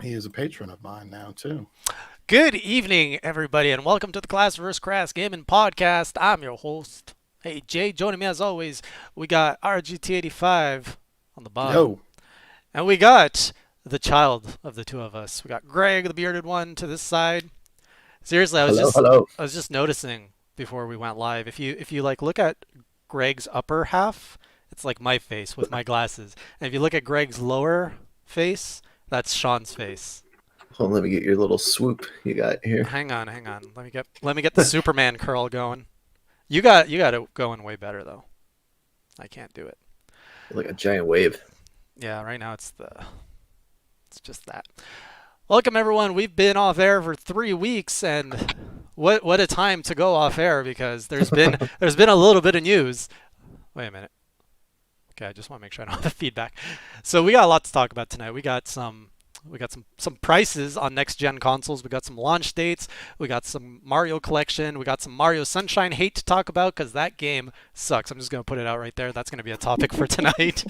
He is a patron of mine now too. Good evening, everybody, and welcome to the Class vs. Crass Gaming Podcast. I'm your host. Hey, Jay, joining me as always, we got RGT85 on the bottom, Yo, and we got the child of the two of us. We got Greg, the bearded one, to this side. Seriously, I was Hello, just hello. I was just noticing before we went live. If you like look at Greg's upper half, it's like my face with my glasses, and if you look at Greg's lower face, that's Sean's face. Hold on, let me get your little swoop you got here. Hang on. Let me get the Superman curl going. You got it going way better though. I can't do it. Like a giant wave. Yeah, right now it's just that. Welcome everyone. We've been off air for 3 weeks, and what a time to go off air because there's been a little bit of news. Wait a minute. Okay, I just want to make sure I don't have the feedback. So we got a lot to talk about tonight. We got some prices on next gen consoles. We got some launch dates. We got some Mario collection. We got some Mario Sunshine hate to talk about because that game sucks. I'm just gonna put it out right there. That's gonna be a topic for tonight.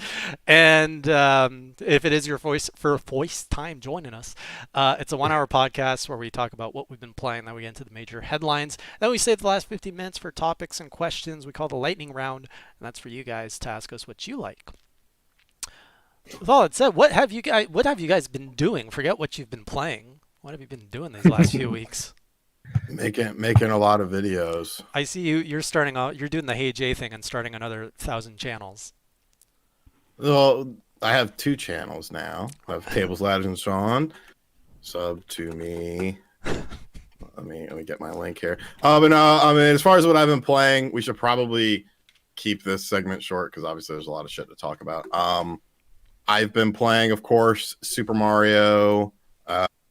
And if it is your voice time joining us, it's a 1 hour podcast where we talk about what we've been playing. Then we get into the major headlines. Then we save the last 15 minutes for topics and questions. We call the lightning round, and that's for you guys to ask us what you like. With all that said, what have you guys been doing? Forget what you've been playing. What have you been doing these last few weeks? making a lot of videos. I see you're starting out you're doing the Hey Jay thing and starting another 1,000 channels. Well, I have two channels now. I have Tables, Ladders, and Sean. Sub to me. Let me get my link here. But no, I mean, as far as what I've been playing, we should probably keep this segment short because obviously there's a lot of shit to talk about. I've been playing, of course, Super Mario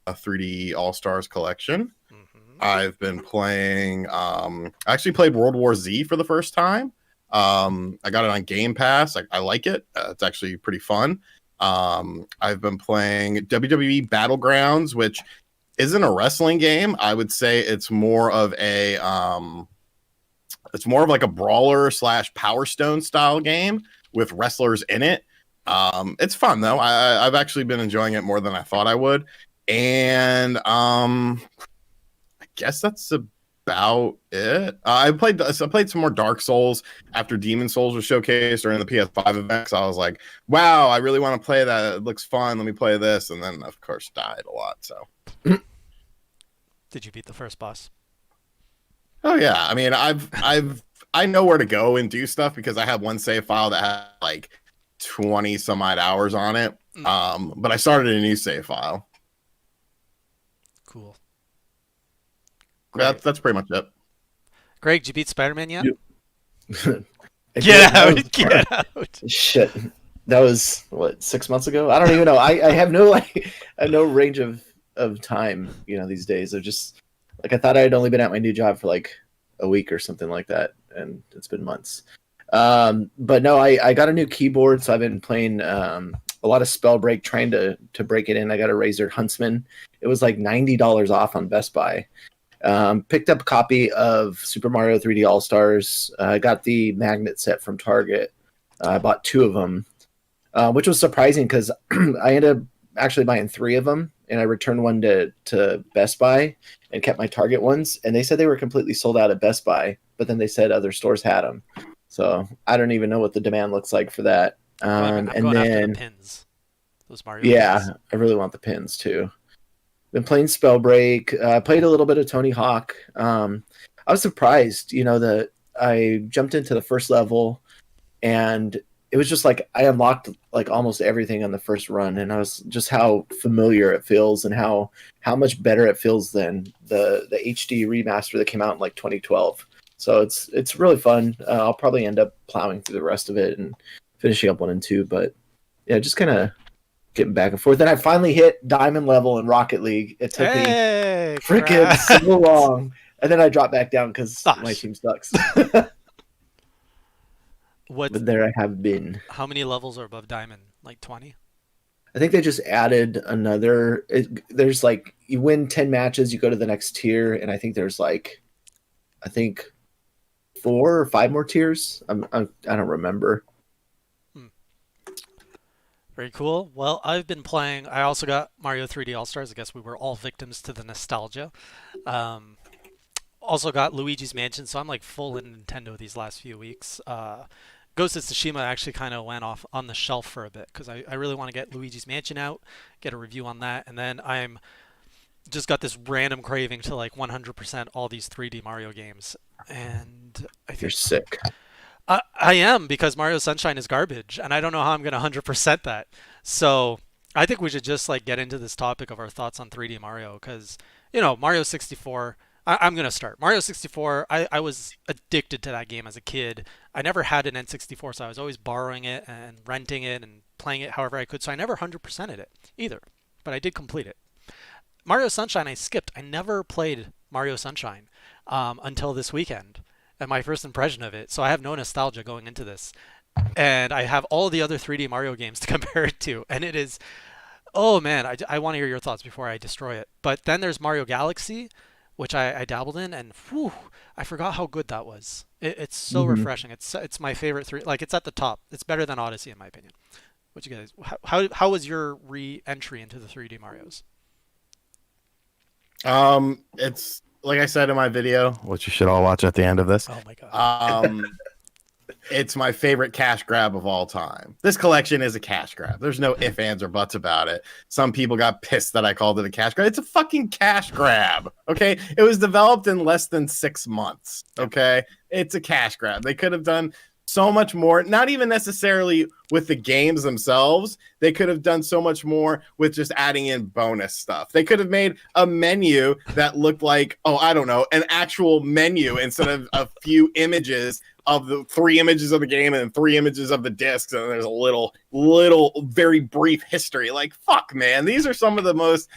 3D All Stars Collection. Mm-hmm. I've been playing. I actually played World War Z for the first time. I got it on Game Pass. I like it. It's actually pretty fun. I've been playing WWE Battlegrounds, which isn't a wrestling game. I would say it's more of a it's more of like a brawler slash Power Stone style game with wrestlers in it. It's fun though. I've actually been enjoying it more than I thought I would, and I guess that's about it. I played some more Dark Souls after Demon Souls was showcased during the PS5 event. So I was like, wow, I really want to play that. It looks fun. Let me play this, and then of course died a lot. So Did you beat the first boss? oh yeah, I mean I know where to go and do stuff because I have one save file that had like 20 some odd hours on it. Mm. But I started a new save file. Cool. Great. That's pretty much it. Greg, did you beat Spider-Man yet? Yep. I Get did. That out! was Get out! shit. That was what 6 months ago. I don't even know. I have no like I have no range of time. These days. Of just like I thought I had only been at my new job for like a week or something like that, and it's been months. But no, I got a new keyboard, so I've been playing a lot of Spellbreak, trying to break it in. I got a Razer Huntsman. It was like $90 off on Best Buy. Picked up a copy of Super Mario 3D All Stars. I got the magnet set from Target. I bought two of them, which was surprising because I ended up actually buying three of them, and I returned one to Best Buy and kept my Target ones. And they said they were completely sold out at Best Buy, but then they said other stores had them. So I don't even know what the demand looks like for that. I'm And going after the then, pins. Those Mario yeah, pins. I really want the pins too. Been playing Spellbreak. Played a little bit of Tony Hawk. I was surprised, that I jumped into the first level, and it was just like I unlocked like almost everything on the first run, and I was just how familiar it feels and how much better it feels than the HD remaster that came out in like 2012. So it's really fun. I'll probably end up plowing through the rest of it and finishing up 1 and 2, but yeah, just kind of getting back and forth. Then I finally hit diamond level in Rocket League. It took me Hey, freaking so congrats! long, and then I dropped back down because Ah, my shit. team sucks. What? But there I have been. How many levels are above diamond? Like 20? I think they just added another. There's like you win 10 matches, you go to the next tier, and I think there's like I think 4 or 5 more tiers. I don't remember. Hmm. Very cool. Well, I've been playing. I also got Mario 3D All Stars. I guess we were all victims to the nostalgia. Um, Also got Luigi's Mansion, so I'm like full in Nintendo these last few weeks. Ghost of Tsushima actually kind of went off on the shelf for a bit because I really want to get Luigi's Mansion out, get a review on that, and then I'm just got this random craving to like 100% all these 3D Mario games, and I You're think sick. I am because Mario Sunshine is garbage, and I don't know how I'm gonna 100% that. So I think we should just like get into this topic of our thoughts on 3D Mario because Mario 64. I'm gonna start Mario 64. I was addicted to that game as a kid. I never had an N64, so I was always borrowing it and renting it and playing it however I could. So I never 100%ed it either, but I did complete it. Mario Sunshine I skipped. I never played Mario Sunshine until this weekend and my first impression of it. So I have no nostalgia going into this. And I have all the other 3D Mario games to compare it to. And it is, oh man, I want to hear your thoughts before I destroy it. But then there's Mario Galaxy, which I dabbled in, and whew, I forgot how good that was. It's so Mhm. refreshing. It's my favorite three. Like it's at the top. It's better than Odyssey in my opinion. What you guys? How was your re-entry into the 3D Mario's? It's like I said in my video, which you should all watch at the end of this. Oh my god. It's my favorite cash grab of all time. This collection is a cash grab. There's no ifs, ands, or buts about it. Some people got pissed that I called it a cash grab. It's a fucking cash grab. Okay. It was developed in less than 6 months. Okay. It's a cash grab. They could have done so much more, not even necessarily with the games themselves. They could have done so much more with just adding in bonus stuff. They could have made a menu that looked like, oh, I don't know, an actual menu instead of a few images of the 3 images of the game and 3 images of the discs, and there's a little very brief history. Like, fuck, man, these are some of the most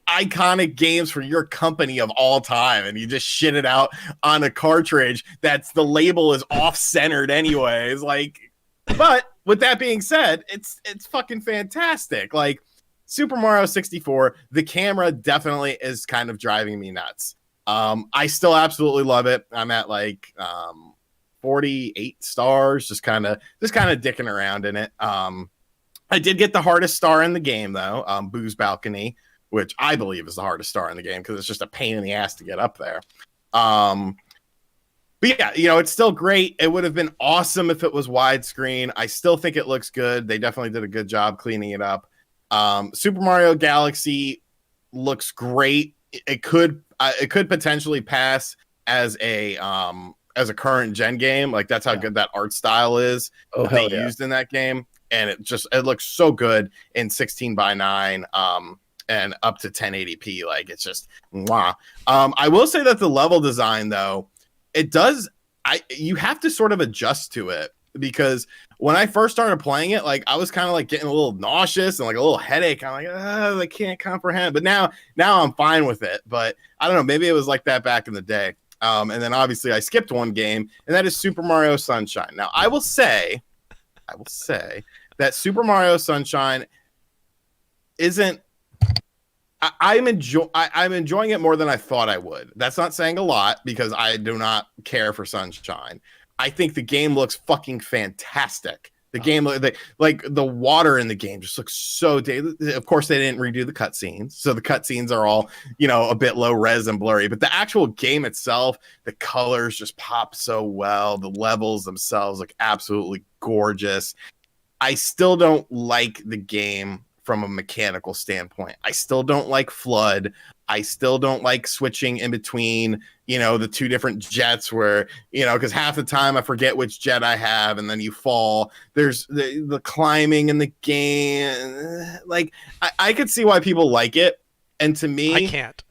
iconic games for your company of all time, and you just shit it out on a cartridge that's the label is off-centered anyways. Like, but with that being said, it's fucking fantastic. Like, Super Mario 64, the camera definitely is kind of driving me nuts. I still absolutely love it. I'm at like 48 stars, just kind of dicking around in it. I did get the hardest star in the game though, Boo's Balcony, which I believe is the hardest star in the game because it's just a pain in the ass to get up there. But yeah, it's still great. It would have been awesome if it was widescreen. I still think it looks good. They definitely did a good job cleaning it up. Super Mario Galaxy looks great. It could potentially pass as a current gen game. Like that's how good that art style is Oh, that they hell yeah. used in that game, and it looks so good in 16:9 and up to 1080p. Like it's just mwah. I will say that the level design though, you have to sort of adjust to it, because when I first started playing it, like I was kind of like getting a little nauseous and like a little headache. I'm like, I can't comprehend. But now I'm fine with it. But I don't know, maybe it was like that back in the day. And then obviously I skipped one game, and that is Super Mario Sunshine. Now I will say that Super Mario Sunshine isn't. I'm enjoying it more than I thought I would. That's not saying a lot because I do not care for Sunshine. I think the game looks fucking fantastic. The game, like the water in the game, just looks so. Of course, they didn't redo the cutscenes, so the cutscenes are all a bit low res and blurry. But the actual game itself, the colors just pop so well. The levels themselves look absolutely gorgeous. I still don't like the game from a mechanical standpoint. I still don't like FLUDD. I still don't like switching in between, the 2 different jets where, because half the time I forget which jet I have and then you fall. There's the climbing in the game. Like, I could see why people like it. And to me, I can't.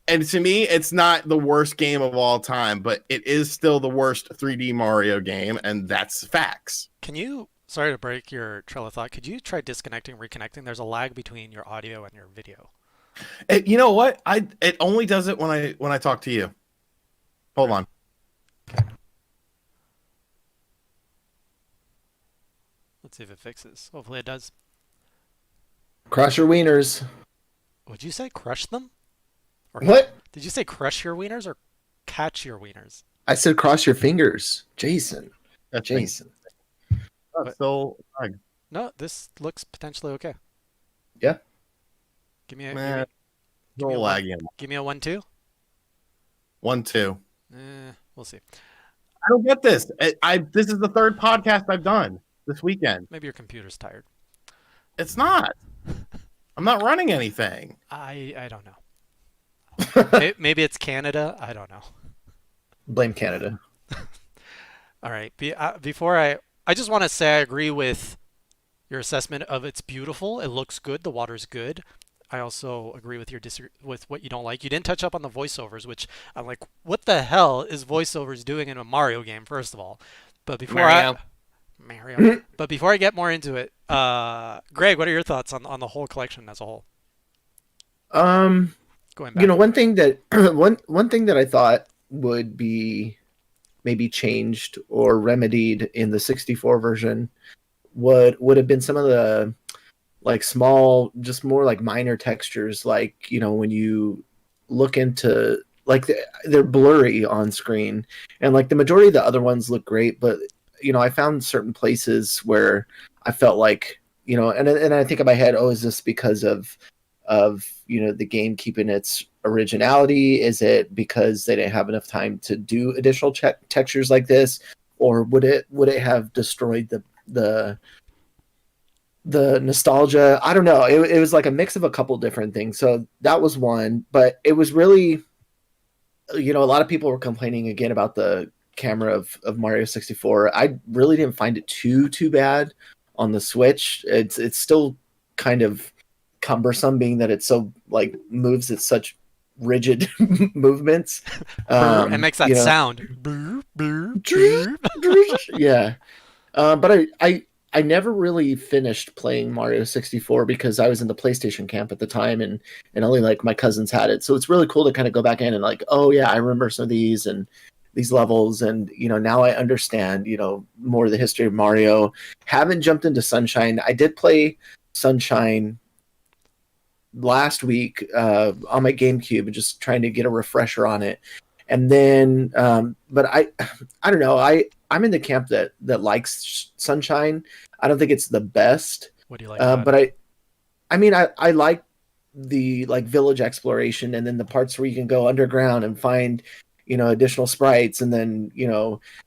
and to me, it's not the worst game of all time, but it is still the worst 3D Mario game. And that's facts. Can you? Sorry to break your trail of thought. Could you try disconnecting, reconnecting? There's a lag between your audio and your video. You know what? It only does it when I talk to you. Hold on. Let's see if it fixes. Hopefully it does. Cross your wieners. Would you say crush them? Or What? Did you say crush your wieners or catch your wieners? I said cross your fingers. Jason. That's Jason. still. No, this looks potentially okay. Yeah. Give me a Man, give no me a one. laggy. Give me a 1-2. 1-2. We'll see. I don't get this. This is the third podcast I've done this weekend. Maybe your computer's tired. It's not. I'm not running anything. I don't know. Maybe it's Canada. I don't know. Blame Canada. All right. Before I just want to say I agree with your assessment of it's beautiful. It looks good. The water's good. I also agree with with what you don't like. You didn't touch up on the voiceovers, which I'm like, what the hell is voiceovers doing in a Mario game? First of all, but before Mario. But before I get more into it, Greg, what are your thoughts on the whole collection as a whole? Going back, One thing that one thing that I thought would be maybe changed or remedied in the 64 version would have been some of the like small, just more like minor textures, like when you look into like they're blurry on screen, and like the majority of the other ones look great, but I found certain places where I felt like and I think in my head, oh, is this because of the game keeping its originality? Is it because they didn't have enough time to do additional textures like this, or would it have destroyed the nostalgia? I don't know. It was like a mix of a couple different things. So that was one, but it was really, a lot of people were complaining again about the camera of Mario 64. I really didn't find it too bad on the Switch. It's still kind of cumbersome, being that it so like moves at such rigid movements. it makes that sound. Yeah. But I never really finished playing Mario 64 because I was in the PlayStation camp at the time, and only like my cousins had it. So it's really cool to kind of go back in and like, oh yeah, I remember some of these and these levels, and now I understand more of the history of Mario. Haven't jumped into Sunshine. I did play Sunshine last week on my GameCube, and just trying to get a refresher on it. And then but I don't know, I'm in the camp that likes Sunshine. I don't think it's the best. What do you like about but I like the like village exploration, and then the parts where you can go underground and find additional sprites. And then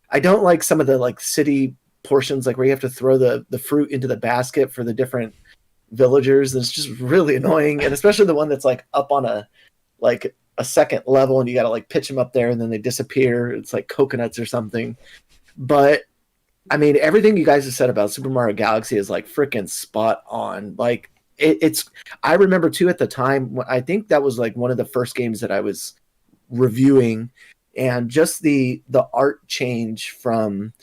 I don't like some of the like city portions, like where you have to throw the fruit into the basket for the different villagers. It's just really annoying, and especially the one that's like up on a second level, and you got to like pitch them up there and then they disappear. It's like coconuts or something. But I mean, everything you guys have said about Super Mario Galaxy is like freaking spot on. Like it's I remember too at the time, I think that was like one of the first games that I was reviewing, and just the art change from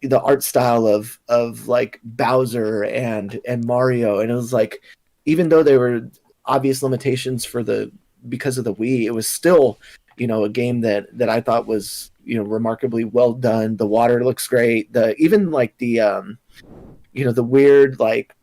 the art style of like Bowser and Mario. And it was like, even though there were obvious limitations because of the Wii, it was still a game that I thought was remarkably well done. The water looks great. Even like the weird like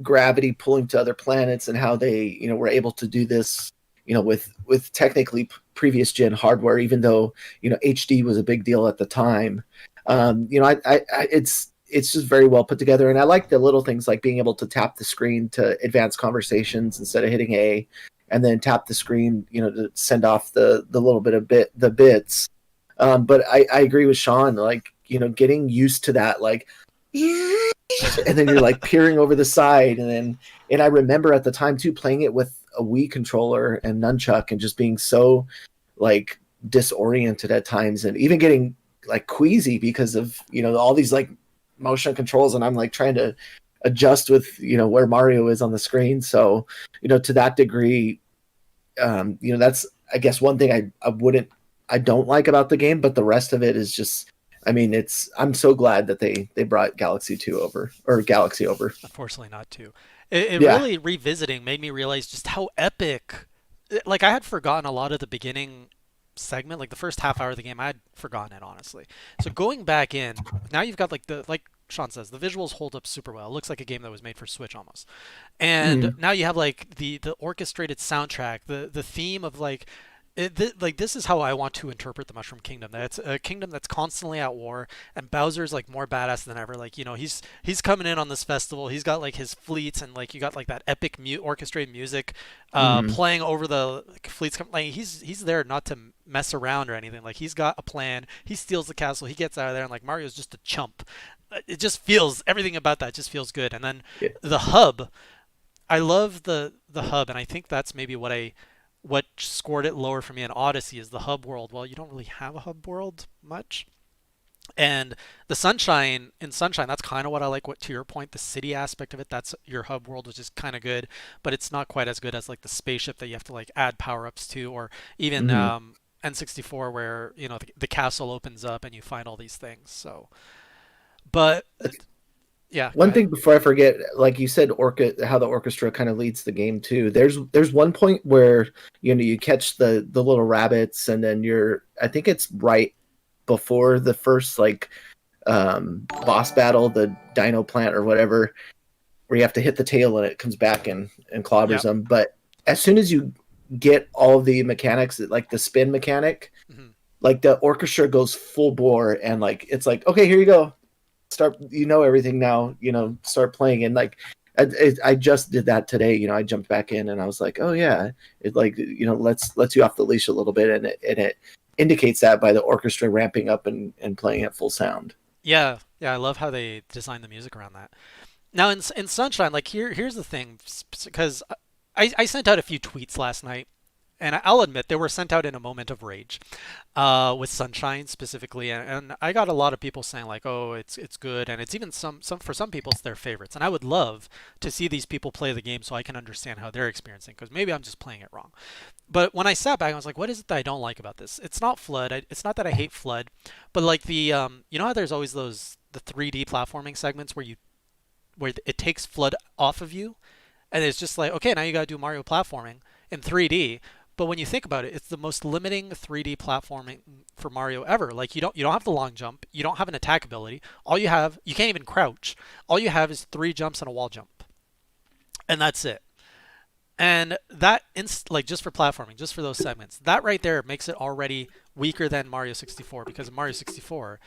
gravity pulling to other planets, and how they were able to do this with technically previous gen hardware, even though HD was a big deal at the time. It's just very well put together, and I like the little things like being able to tap the screen to advance conversations instead of hitting A, and then tap the screen to send off the little bit of the bits. But I agree with Sean, like getting used to that, like and then you're like peering over the side, and I remember at the time too playing it with a Wii controller and nunchuck, and just being so like disoriented at times, and even getting like queasy because of all these like motion controls, and I'm like trying to adjust with where Mario is on the screen. So to that degree, that's I guess one thing I don't like about the game, but the rest of it is just, I mean, I'm so glad that they brought Galaxy over. Unfortunately not 2. It really, revisiting, made me realize just how epic, like I had forgotten a lot of the beginning segment, like the first half hour of the game. I had forgotten it, honestly. So going back in, now you've got like Sean says, the visuals hold up super well. It looks like a game that was made for Switch almost. And now you have like the orchestrated soundtrack, the theme of like like this is how I want to interpret the Mushroom Kingdom. That it's a kingdom that's constantly at war, and Bowser's like more badass than ever. Like he's coming in on this festival. He's got like his fleets, and like you got like that epic orchestrated music, Mhm. playing over the fleets. Like he's there not to mess around or anything. Like he's got a plan. He steals the castle. He gets out of there, and like Mario's just a chump. It just feels everything about that just feels good. And then Yeah. the hub. I love the hub, and I think that's maybe what scored it lower for me in Odyssey is the hub world. Well, you don't really have a hub world much. And the Sunshine, that's kind of what I like. What to your point, the city aspect of it, that's your hub world, which is kind of good, but it's not quite as good as like the spaceship that you have to like add power ups to, or even Mhm. N64 where the castle opens up and you find all these things. So, but yeah, go One ahead. thing before I forget, like you said, how the orchestra kind of leads the game too. There's one point where you catch the little rabbits, and then I think it's right before the first like boss battle, the Dino Plant or whatever, where you have to hit the tail and it comes back and clobbers Yep. them. But as soon as you get all of the mechanics, like the spin mechanic, Hmm. like the orchestra goes full bore, and like it's like, okay, here you go, start, everything now, start playing. And like I just did that today. I jumped back in and I was like, oh yeah, it like lets you off the leash a little bit, and it indicates that by the orchestra ramping up and playing at full sound. Yeah, yeah, I love how they designed the music around that. Now in Sunshine, like here's the thing, because I sent out a few tweets last night, and I'll admit they were sent out in a moment of rage, with Sunshine specifically, and I got a lot of people saying like, oh, it's good, and it's even some for some people it's their favorites, and I would love to see these people play the game so I can understand how they're experiencing, because maybe I'm just playing it wrong. But when I sat back, I was like, what is it that I don't like about this? It's not Flood. It's not that I hate Flood, but like you know how there's always the 3D platforming segments where it takes Flood off of you, and it's just like, okay, now you got to do Mario platforming in 3D. But when you think about it, it's the most limiting 3D platforming for Mario ever. Like you don't have the long jump, you don't have an attack ability. All you have, you can't even crouch. All you have is three jumps and a wall jump, and that's it. And like just for platforming, just for those segments, that right there makes it already weaker than Mario 64, because in Mario 64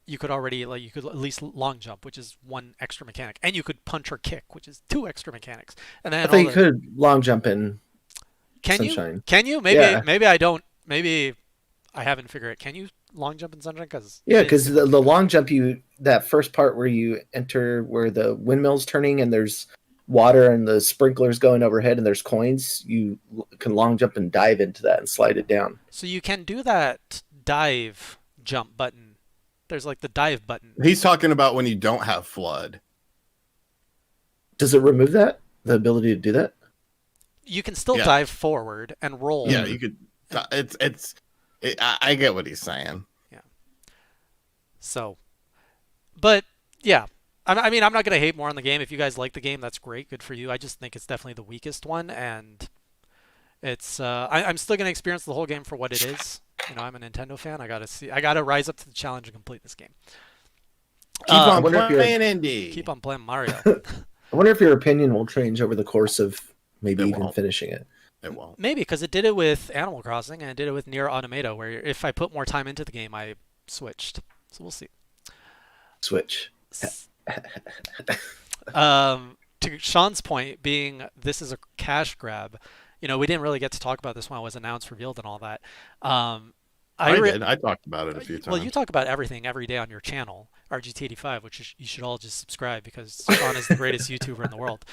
you could already like you could at least long jump, which is one extra mechanic, and you could punch or kick, which is two extra mechanics. And I then thought all you the could long jump in can you Sunshine. can you maybe Yeah. maybe I don't maybe I haven't figured it. Can you long jump in Sunshine? Because it Yeah, didn't because seem the like you could. long jump, that first part where you enter where the windmill's turning and there's water and the sprinklers going overhead and there's coins, you can long jump and dive into that and slide it down. So you can do that dive jump button. There's like the dive button. He's talking about when you don't have flood. Does it remove that? The ability to do that? You can still Yeah, dive forward and roll. yeah, you could. I get what he's saying. Yeah. So, but yeah, I mean, I'm not gonna hate more on the game. If you guys like the game, that's great, good for you. I just think it's definitely the weakest one, and I'm still gonna experience the whole game for what it is. I'm a Nintendo fan. I gotta rise up to the challenge and complete this game. Keep I on wonder if your playing indie. Keep on playing Mario. I wonder if your opinion will change over the course of maybe It even won't. finishing it. It won't. Maybe because it did it with Animal Crossing and it did it with Nier Automata, where if I put more time into the game, I switched. So we'll see. Switch. To Sean's point, being this is a cash grab, we didn't really get to talk about this when it was announced, revealed, and all that. Um, I did. I talked about it a few well, you times. talk about everything every day on your channel, RGT85, which you should all just subscribe because Sean is the greatest YouTuber in the world.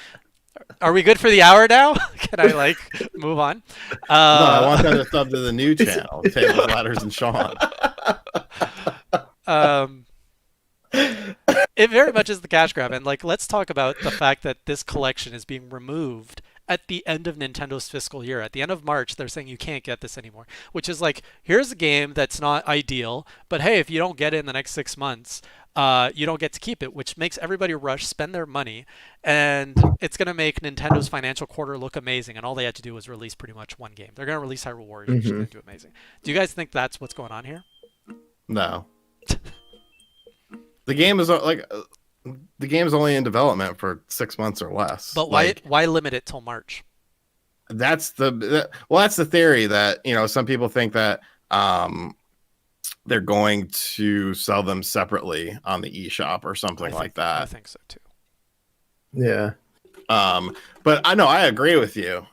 Are we good for the hour now? Can I move on? No, I Uh, want them to sub to the new channel, Tables, Ladders, and Sean. um, it very much is the cash grab, and let's talk about the fact that this collection is being removed at the end of Nintendo's fiscal year. At the end of March, they're saying you can't get this anymore, which is like, here's a game that's not ideal, but hey, if you don't get it in the next 6 months, you don't get to keep it, which makes everybody rush, spend their money, and it's going to make Nintendo's financial quarter look amazing, and all they had to do was release pretty much one game. They're going to release Hyrule Warriors, which is Hmm. going to do amazing. Do you guys think that's what's going on here? No, the game is the game is only in development for 6 months or less. But Like, why limit it till March? that's the theory that, you know, some people think that they're going to sell them separately on the eShop or something like that. I think so too. Yeah. But I know I agree with you.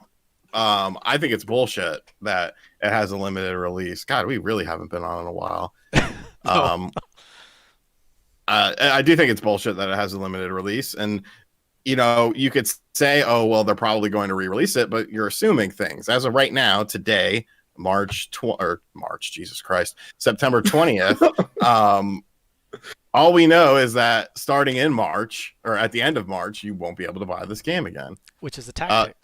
I think it's bullshit that it has a limited release. God, we really haven't been on in a while. No. I do think it's bullshit that it has a limited release, and you know, you could say, oh well, they're probably going to re-release it, but you're assuming things. As of right now, today, September 20th. All we know is that starting in March or at the end of March, you won't be able to buy this game again. Which is a tactic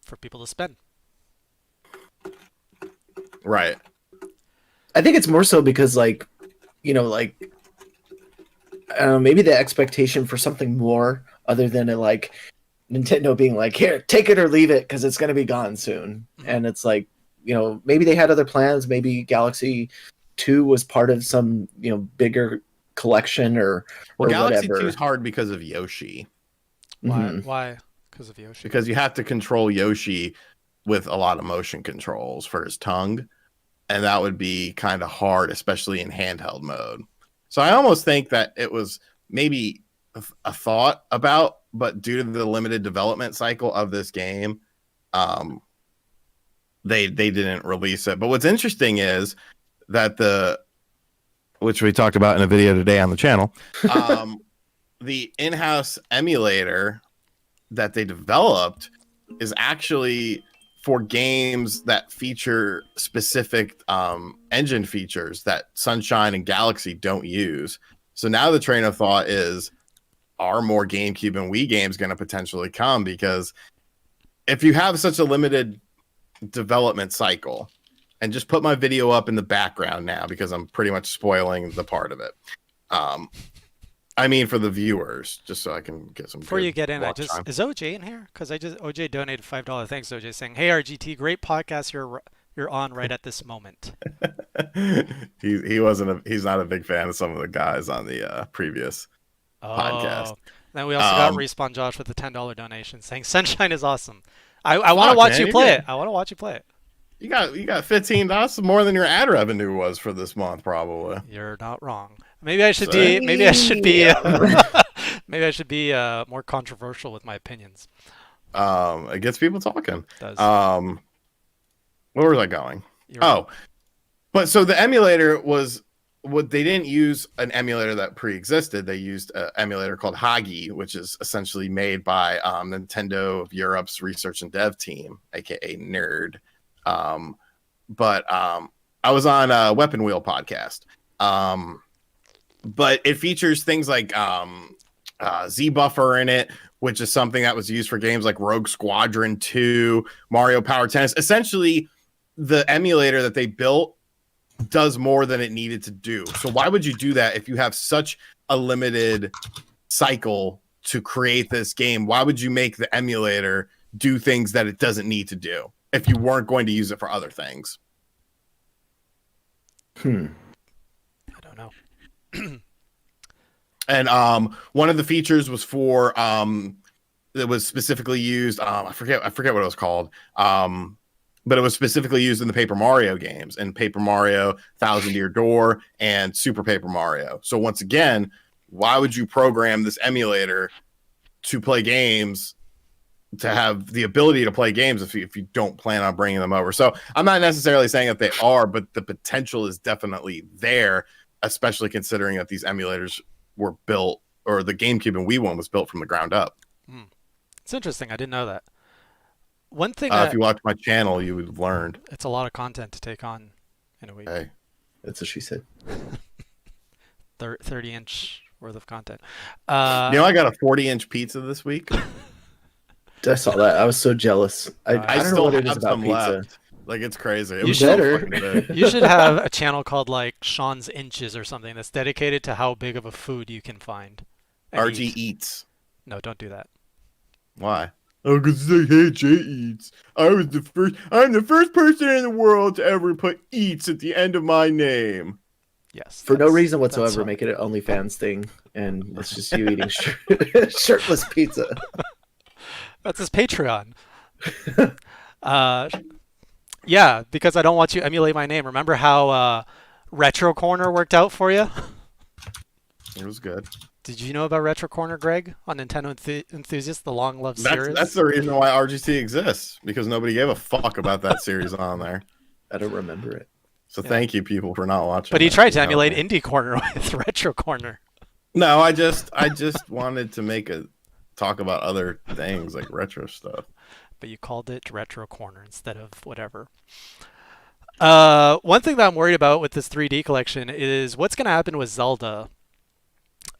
for people to spend. Right. I think it's more so because, like, you know, like, maybe the expectation for something more other than like Nintendo being like, here, take it or leave it because it's going to be gone soon. Mm-hmm. And it's like, you know, maybe they had other plans. Maybe Galaxy 2 was part of some, you know, bigger collection or Galaxy whatever. 2 is hard because of Yoshi. Why? Mhm. Why? Because of Yoshi. Because you have to control Yoshi with a lot of motion controls for his tongue, and that would be kind of hard, especially in handheld mode. So I almost think that it was maybe a thought about, but due to the limited development cycle of this game, they didn't release it. But what's interesting is that which we talked about in a video today on the channel, the in-house emulator that they developed is actually for games that feature specific engine features that Sunshine and Galaxy don't use. So now the train of thought is, are more GameCube and Wii games going to potentially come? Because if you have such a limited development cycle, and just put my video up in the background now because I'm pretty much spoiling the part of it. I mean, for the viewers, just so I can get some. Before you get in, time. is OJ in here? Because OJ donated $5. Thanks, OJ, saying, "Hey RGT, great podcast you're on right at this moment." He's not a big fan of some of the guys on the previous podcast. Then we also got Respawn Josh with the $10 donation saying Sunshine is awesome. I want to watch you play it. I want to watch you play it. You got $15 more than your ad revenue was for this month, probably. You're not wrong. Maybe I should be more controversial with my opinions. It gets people talking. It does. Where was I going? But so the emulator was what they didn't use an emulator that pre-existed. They used an emulator called Hagi, which is essentially made by Nintendo of Europe's research and dev team, aka Nerd. But I was on Weapon Wheel podcast. But it features things like Z Buffer in it, which is something that was used for games like Rogue Squadron 2, Mario Power Tennis. Essentially, the emulator that they built does more than it needed to do. So why would you do that if you have such a limited cycle to create this game? Why would you make the emulator do things that it doesn't need to do if you weren't going to use it for other things? I don't know. And one of the features was for that was specifically used. I forget what it was called. But it was specifically used in the Paper Mario games, and Paper Mario Thousand Year Door and Super Paper Mario. So once again, why would you program this emulator to play games, to have the ability to play games if you don't plan on bringing them over? So I'm not necessarily saying that they are, but the potential is definitely there, especially considering that these emulators were built, or the GameCube and Wii one was built from the ground up. It's interesting. I didn't know that. One thing, if you watch my channel, you would have learned. It's a lot of content to take on in a week. Hey. That's what she said. 30-inch worth of content. I got a 40-inch pizza this week. I saw that. I was so jealous. I don't know what it is about pizza. Left. Like, it's crazy. You better. You should have a channel called like Sean's Inches or something that's dedicated to how big of a food you can find. RG Eats. No, don't do that. Why? Oh, because it's like, hey, Jay Eats. I'm the first person in the world to ever put Eats at the end of my name. Yes. For no reason whatsoever, make it an OnlyFans thing, and it's just you eating shirtless pizza. That's his Patreon. Yeah, because I don't want you to emulate my name. Remember how Retro Corner worked out for you? It was good. Did you know about Retro Corner, Greg, on Nintendo Enthusiast, the long-loved series? That's the reason why RGT exists, because nobody gave a fuck about that series on there. I don't remember it. So thank you, people, for not watching. But he that. tried to emulate Indie Corner with Retro Corner. No, I just wanted to talk about other things like retro stuff. But you called it Retro Corner instead of whatever. One thing that I'm worried about with this 3D collection is what's going to happen with Zelda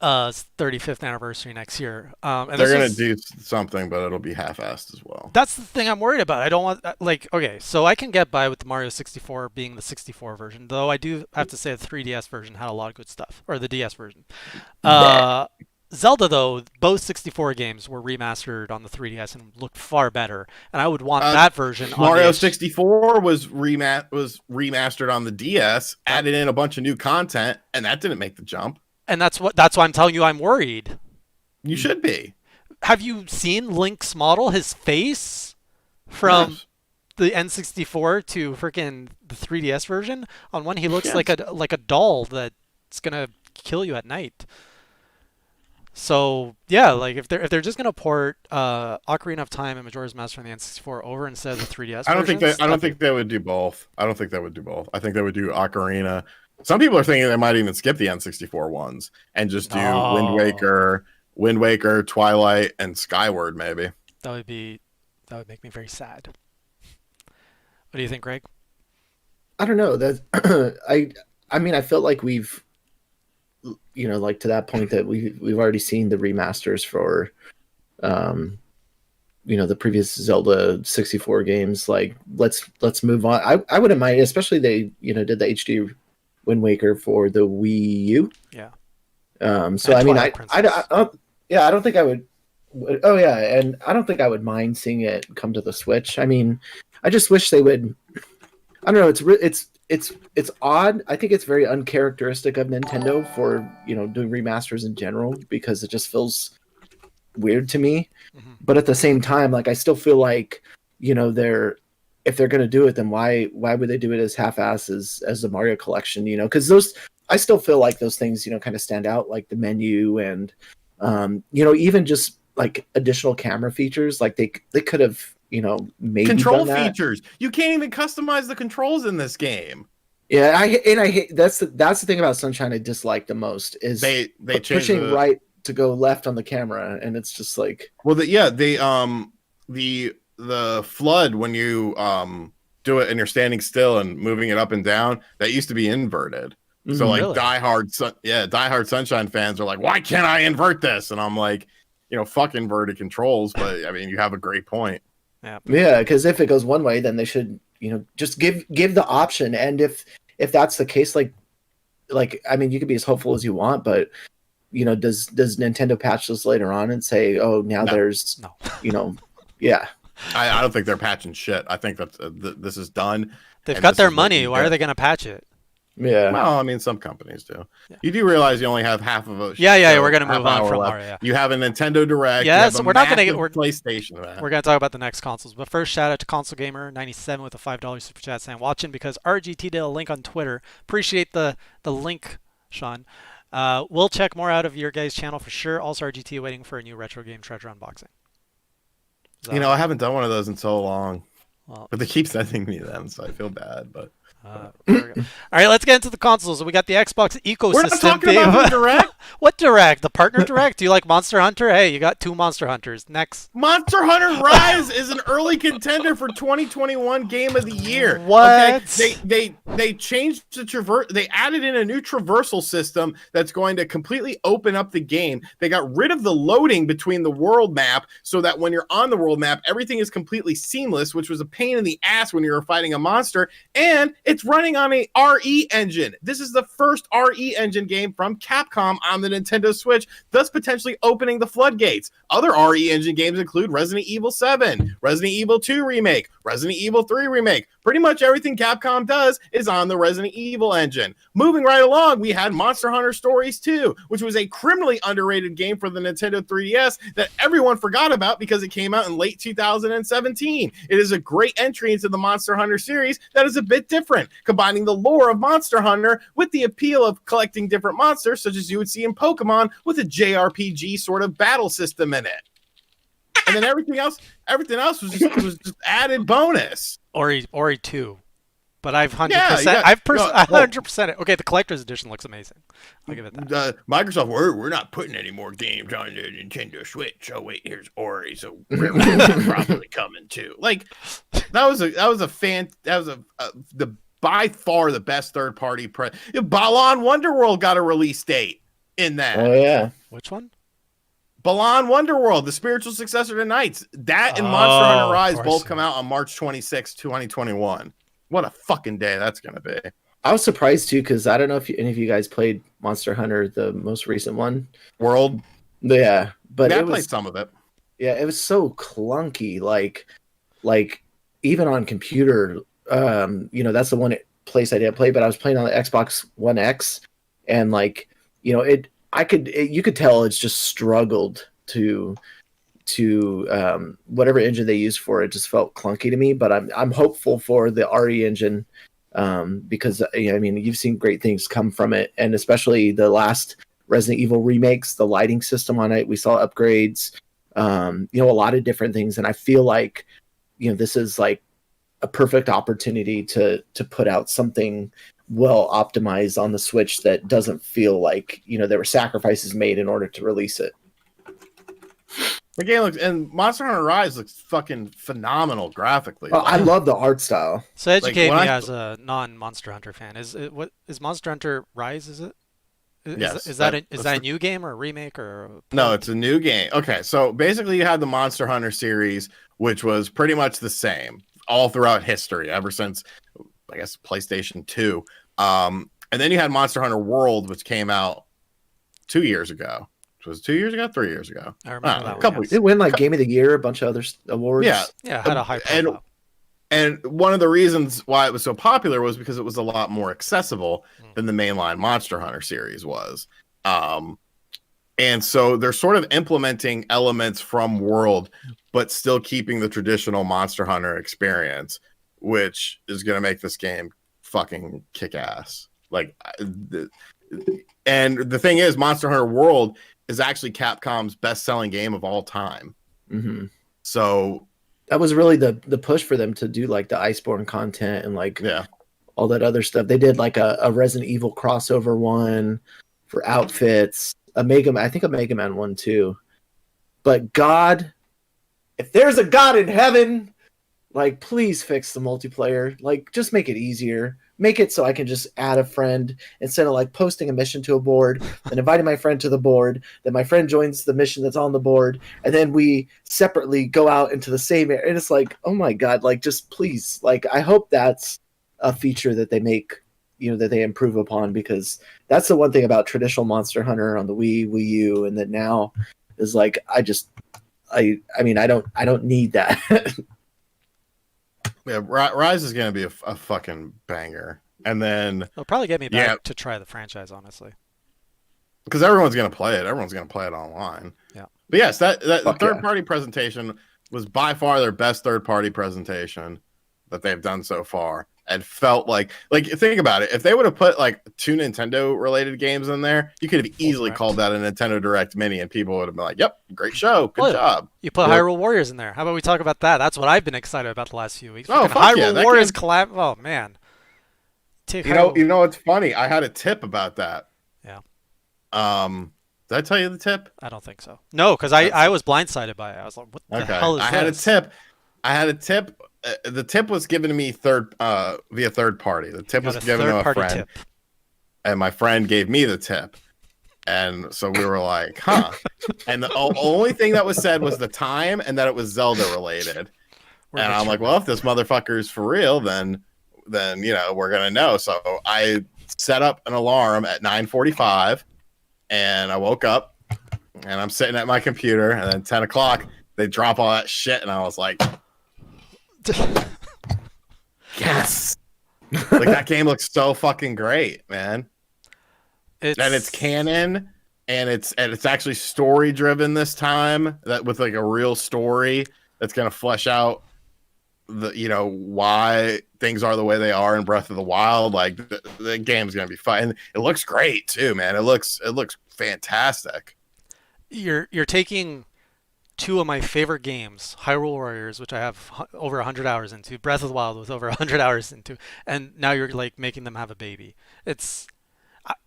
35th anniversary next year. And they're going to do something, but it'll be half-assed as well. That's the thing I'm worried about. I don't want, okay, so I can get by with the Mario 64 being the 64 version, though I do have to say the 3DS version had a lot of good stuff, or the DS version. Zelda, though, both 64 games were remastered on the 3DS and looked far better, and I would want that version. Mario 64 was remastered on the DS, added in a bunch of new content, and that didn't make the jump. And that's why I'm telling you I'm worried. You should be. Have you seen Link's model? His face from the N64 to freaking the 3DS version. On one, he looks like a doll that's gonna kill you at night. So yeah, like if they're just gonna port Ocarina of Time and Majora's Mask from the N64 over instead of the 3DS, I don't think they would do both. I think they would do Ocarina. Some people are thinking they might even skip the N64 ones and just do Wind Waker, Twilight, and Skyward maybe. That would make me very sad. What do you think, Greg? I don't know. I mean, I felt like we've, like to that point that we've already seen the remasters for, the previous Zelda 64 games. Like, let's move on. I wouldn't mind, especially they, did the HD Wind Waker for the Wii U. Yeah. So I mean, I don't think I would. Oh yeah, and I don't think I would mind seeing it come to the Switch. I mean, I just wish they would. I don't know. It's odd. I think it's very uncharacteristic of Nintendo for doing remasters in general, because it just feels weird to me. Mm-hmm. But at the same time, like I still feel like if they're going to do it, then why would they do it as half-assed as the Mario collection? Because I still feel like those things kind of stand out, like the menu and even just like additional camera features. Like they could have maybe control done that. features. You can't even customize the controls in this game. Yeah, I hate that's the thing about Sunshine I dislike the most is they pushing right to go left on the camera, and it's just like the flood when you do it and you're standing still and moving it up and down, that used to be inverted. Mm-hmm. So like diehard Sunshine fans are like, why can't I invert this? And I'm like, fuck inverted controls, but I mean, you have a great point. Yeah, because if it goes one way, then they should just give the option. And if that's the case, like I mean, you can be as hopeful as you want, but does Nintendo patch this later on and say, oh, now there's yeah. I don't think they're patching shit. I think that this is done. They've got their money. Why are they going to patch it? Yeah. Well, I mean, some companies do. Yeah. You do realize you only have half of a. Yeah. We're going to move on from Mario. Yeah. You have a Nintendo Direct. Yes, we're not going to get PlayStation. We're going to talk about the next consoles, but first, shout out to Console Gamer 97 with a $5 super chat saying watching because RGT did a link on Twitter. Appreciate the link, Sean. We'll check more out of your guys' channel for sure. Also, RGT waiting for a new retro game treasure unboxing. I haven't done one of those in so long, but they keep sending me them, so I feel bad. But all right, let's get into the consoles. We got the Xbox ecosystem. We're not talking about the Direct. What Direct? The partner Direct? Do you like Monster Hunter? Hey, you got 2 Monster Hunters. Next. Monster Hunter Rise is an early contender for 2021 Game of the Year. What? Okay? They changed the They added in a new traversal system that's going to completely open up the game. They got rid of the loading between the world map so that when you're on the world map, everything is completely seamless, which was a pain in the ass when you were fighting a monster. And it's running on a RE engine. This is the first RE engine game from Capcom on the Nintendo Switch, thus potentially opening the floodgates. Other RE engine games include Resident Evil 7, Resident Evil 2 Remake, Resident Evil 3 Remake, Pretty much everything Capcom does is on the Resident Evil engine. Moving right along, we had Monster Hunter Stories 2, which was a criminally underrated game for the Nintendo 3DS that everyone forgot about because it came out in late 2017. It is a great entry into the Monster Hunter series that is a bit different, combining the lore of Monster Hunter with the appeal of collecting different monsters, such as you would see in Pokemon, with a JRPG sort of battle system in it. And then everything else was just added bonus. Ori 2. But I've 100%. Yeah, I've 100%. Okay, the collector's edition looks amazing. I'll give it that. Microsoft, we're not putting any more games on the Nintendo Switch. Oh wait, here's Ori, so we're probably coming too. Like that was the by far the best third party Balan Wonderworld got a release date in that. Oh yeah. Which one? Balan Wonderworld, the spiritual successor to Knights. That and Monster Hunter Rise both come out on March 26, 2021. What a fucking day that's going to be. I was surprised too, because I don't know if any of you guys played Monster Hunter, the most recent one. World? Yeah. But I played some of it. Yeah, it was so clunky. Like even on computer, that's the one place I didn't play, but I was playing on the Xbox One X, and you could tell it's just struggled to whatever engine they used for it just felt clunky to me. But I'm hopeful for the RE engine, because you've seen great things come from it, and especially the last Resident Evil remakes, the lighting system on it, we saw upgrades, a lot of different things, and I feel like this is like a perfect opportunity to put out something well optimized on the Switch that doesn't feel like there were sacrifices made in order to release it. The game looks, and Monster Hunter Rise looks fucking phenomenal graphically. I love the art style. So educate me as a non-Monster Hunter fan. Is Monster Hunter Rise? Is it? Yes. Is that a new game or a remake or? No, it's a new game. Okay, so basically you had the Monster Hunter series, which was pretty much the same all throughout history, ever since I guess PlayStation 2. And then you had Monster Hunter World, which came out 2 years ago. Was it 2 years ago? 3 years ago? I remember that. A couple. It win like Game of the Year, a bunch of other awards. Yeah, it had a high profile. And one of the reasons why it was so popular was because it was a lot more accessible than the mainline Monster Hunter series was. And so they're sort of implementing elements from World, but still keeping the traditional Monster Hunter experience, which is going to make this game fucking kick ass. And the thing is, Monster Hunter World is actually Capcom's best-selling game of all time. Mm-hmm. So that was really the push for them to do like the Iceborne content and all that other stuff. They did like a Resident Evil crossover one for outfits, I think a Mega Man one too. But God, if there's a God in heaven, please fix the multiplayer. Just make it easier. Make it so I can just add a friend instead of posting a mission to a board and inviting my friend to the board. Then my friend joins the mission that's on the board, and then we separately go out into the same area. And it's oh my God, just please. I hope that's a feature that they make, that they improve upon, because that's the one thing about traditional Monster Hunter on the Wii U, and that now is I don't need that. Yeah, Rise is going to be a fucking banger. And then it'll probably get me back to try the franchise, honestly. Because everyone's going to play it. Everyone's going to play it online. Yeah. But yes, that third-party presentation was by far their best third-party presentation that they've done so far. And felt like think about it. If they would have put 2 Nintendo-related games in there, you could have easily called that a Nintendo Direct Mini, and people would have been like, "Yep, great show, good job." You put Hyrule Warriors in there. How about we talk about that? That's what I've been excited about the last few weeks. Oh, fuck Hyrule Warriors collab. Oh man. You know what's funny? I had a tip about that. Yeah. Did I tell you the tip? I don't think so. No, because I was blindsided by it. I was like, "What the hell is this?" I had a tip. The tip was given to me via third party. The tip was given to a friend, and my friend gave me the tip, and so we were like, "Huh." And the only thing that was said was the time and that it was Zelda related. And I'm like, "Well, if this motherfucker is for real, then we're gonna know." So I set up an alarm at 9:45, and I woke up, and I'm sitting at my computer, and then 10 o'clock they drop all that shit, and I was like, Yes. Like that game looks so fucking great, man. And it's canon, and it's actually story driven this time. That with like a real story that's gonna flesh out why things are the way they are in Breath of the Wild. Like the game's gonna be fun. And it looks great too, man. It looks fantastic. You're taking two of my favorite games, Hyrule Warriors, which I have over 100 hours into, Breath of the Wild with over 100 hours into, and now you're like making them have a baby. It's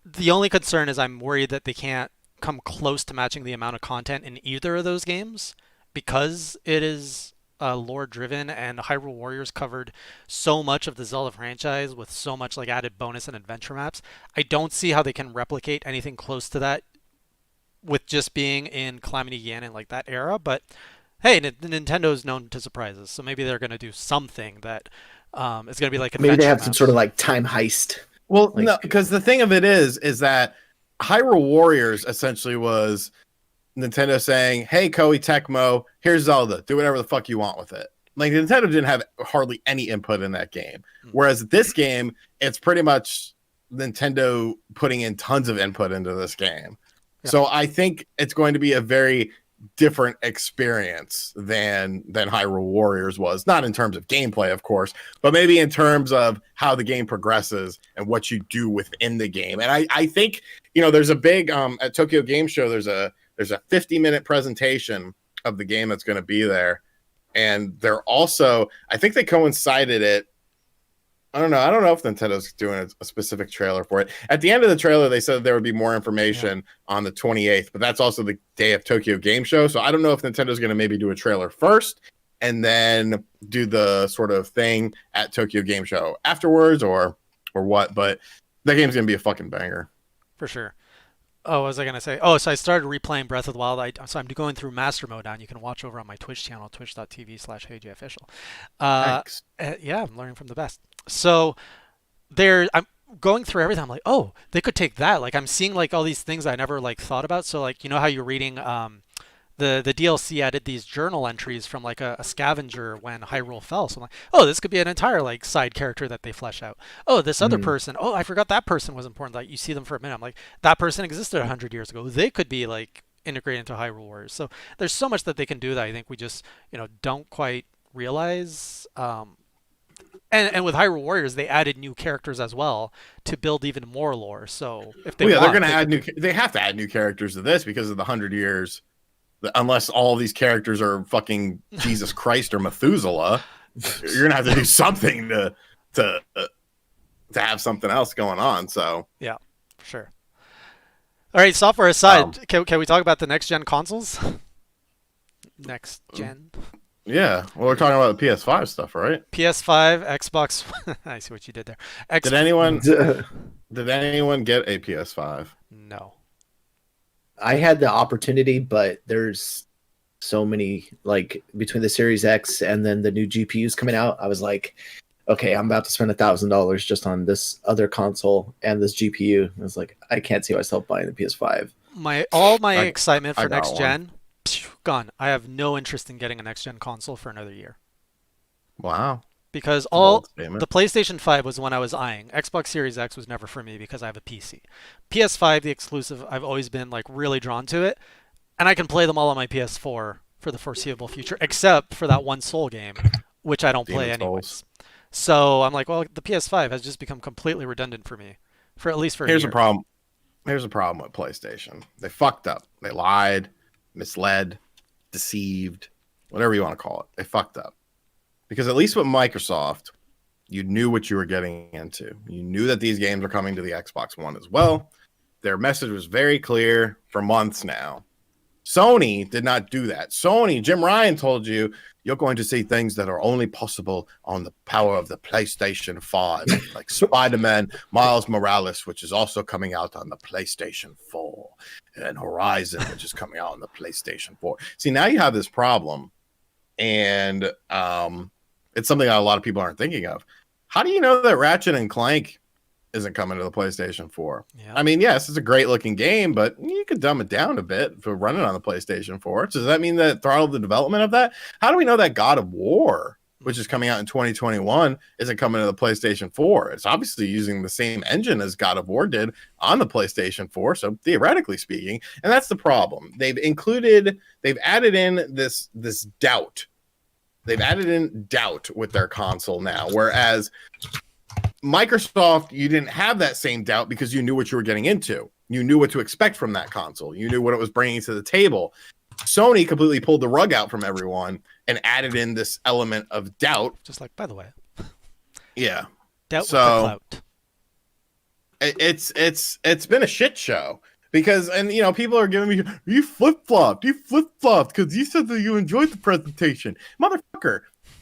the only concern is I'm worried that they can't come close to matching the amount of content in either of those games because it is lore driven, and Hyrule Warriors covered so much of the Zelda franchise with so much like added bonus and adventure maps. I don't see how they can replicate anything close to that with just being in Calamity Ganon like that era. But hey, Nintendo's known to surprise us, so maybe they're going to do something that is going to be like maybe they have maps. some sort of like time heist. Well, like, no, because the thing of it is that Hyrule Warriors essentially was Nintendo saying, "Hey, Koei Tecmo, here's Zelda. Do whatever the fuck you want with it." Like Nintendo didn't have hardly any input in that game, whereas this game, it's pretty much Nintendo putting in tons of input into this game. Yeah. So I think it's going to be a very different experience than Hyrule Warriors was. Not in terms of gameplay, of course, but maybe in terms of how the game progresses and what you do within the game. And I think, there's a big at Tokyo Game Show, there's a 50-minute presentation of the game that's going to be there. And they're also, I think they coincided it. I don't know if Nintendo's doing a specific trailer for it. At the end of the trailer, they said there would be more information on the 28th, but that's also the day of Tokyo Game Show. So I don't know if Nintendo's going to maybe do a trailer first and then do the sort of thing at Tokyo Game Show afterwards or what. But that game's going to be a fucking banger. For sure. Oh, what was I going to say? Oh, so I started replaying Breath of the Wild. So I'm going through Master Mode now, and you can watch over on my Twitch channel, twitch.tv/HeyJOfficial. Thanks. Yeah, I'm learning from the best. So I'm going through everything. I'm like, oh, they could take that. Like I'm seeing like all these things I never like thought about. So like, how you're reading the DLC added these journal entries from like a scavenger when Hyrule fell. So I'm like, oh, this could be an entire like side character that they flesh out. Oh, this other person. Oh, I forgot that person was important. Like you see them for a minute. I'm like, that person existed 100 years ago. They could be like integrated into Hyrule Warriors. So there's so much that they can do that I think we just don't quite realize. And with Hyrule Warriors, they added new characters as well to build even more lore. So if they they're going to add they have to add new characters to this because of the 100 years. Unless all these characters are fucking Jesus Christ or Methuselah, you're gonna have to do something to have something else going on. So yeah, for sure. All right, software aside, can we talk about the next gen consoles? Next gen. Yeah, well, we're talking about the PS5 stuff, right? PS5, Xbox. I see what you did there. Did anyone get a PS5? No. I had the opportunity, but there's so many, like between the Series X and then the new GPUs coming out, I was like, okay, I'm about to spend $1,000 just on this other console and this GPU. I was like, I can't see myself buying the PS5. All my excitement for next gen, gone. I have no interest in getting a next gen console for another year. Wow. Because the PlayStation 5 was when I was eyeing. Xbox Series X was never for me because I have a PC. PS5, the exclusive, I've always been like really drawn to it. And I can play them all on my PS4 for the foreseeable future, except for that one Soul game, which I don't play anyways. So I'm like, well, the PS5 has just become completely redundant for me, for at least for a year. Here's a problem with PlayStation. They fucked up. They lied, misled, deceived, whatever you want to call it. They fucked up. Because at least with Microsoft, you knew what you were getting into. You knew that these games are coming to the Xbox One as well. Their message was very clear for months now. Sony did not do that. Jim Ryan told you, you're going to see things that are only possible on the power of the PlayStation 5, like Spider-Man Miles Morales, which is also coming out on the PlayStation 4, and Horizon, which is coming out on the PlayStation 4. See, now you have this problem, and it's something that a lot of people aren't thinking of. How do you know that Ratchet and Clank isn't coming to the PlayStation 4? Yeah. I mean, yes, it's a great looking game, but you could dumb it down a bit for running on the PlayStation 4. Does that mean that throttle the development of that? How do we know that God of War which is coming out in 2021, isn't coming to the PlayStation 4. It's obviously using the same engine as God of War did on the PlayStation 4, so theoretically speaking, and that's the problem. They've added in this doubt. They've added in doubt with their console now, whereas Microsoft, you didn't have that same doubt because you knew what you were getting into. You knew what to expect from that console. You knew what it was bringing to the table. Sony completely pulled the rug out from everyone and added in this element of doubt. Just like, by the way. Yeah. Doubt with the clout. It's been a shit show because, and you know, people are giving me, you flip-flopped because you said that you enjoyed the presentation. Motherfucker,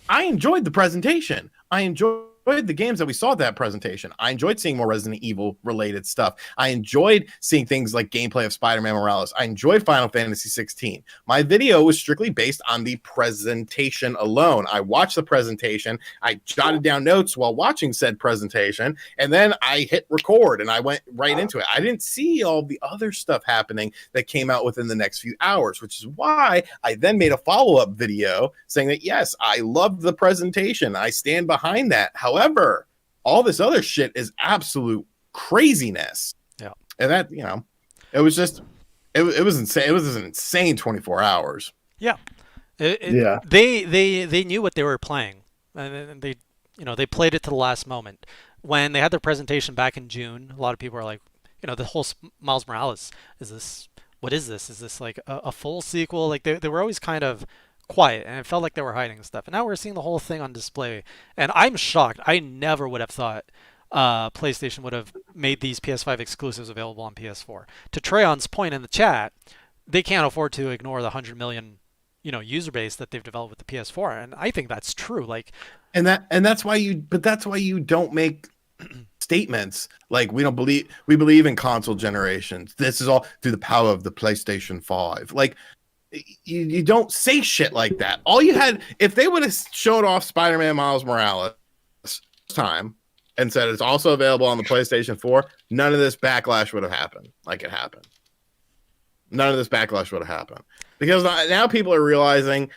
I enjoyed the presentation. I enjoyed the games that we saw at that presentation. I enjoyed seeing more Resident Evil related stuff. I enjoyed seeing things like gameplay of Spider-Man Morales. I enjoyed Final Fantasy 16. My video was strictly based on the presentation alone. I watched the presentation. I jotted down notes while watching said presentation, and then I hit record and I went right into it. I didn't see all the other stuff happening that came out within the next few hours, which is why I then made a follow-up video saying that, yes, I loved the presentation. I stand behind that. However, all this other shit is absolute craziness. Yeah. And that, you know, it was insane. It was an insane 24 hours. Yeah. Yeah. They knew what they were playing, and they played it to the last moment. When they had their presentation back in June, a lot of people were like, the whole Miles Morales, what is this? Is this like a full sequel? Like they were always kind of quiet, and it felt like they were hiding stuff. And now we're seeing the whole thing on display, and I'm shocked. I never would have thought PlayStation would have made these PS5 exclusives available on PS4. To Treyon's point in the chat, they can't afford to ignore the 100 million user base that they've developed with the PS4, and I think that's true. Like, and that's why you don't make statements like we believe in console generations. This is all through the power of the PlayStation 5. Like, you don't say shit like that. All you had, if they would have showed off Spider-Man Miles Morales time and said it's also available on the PlayStation 4, none of this backlash would have happened like it happened. None of this backlash would have happened. Because now people are realizing,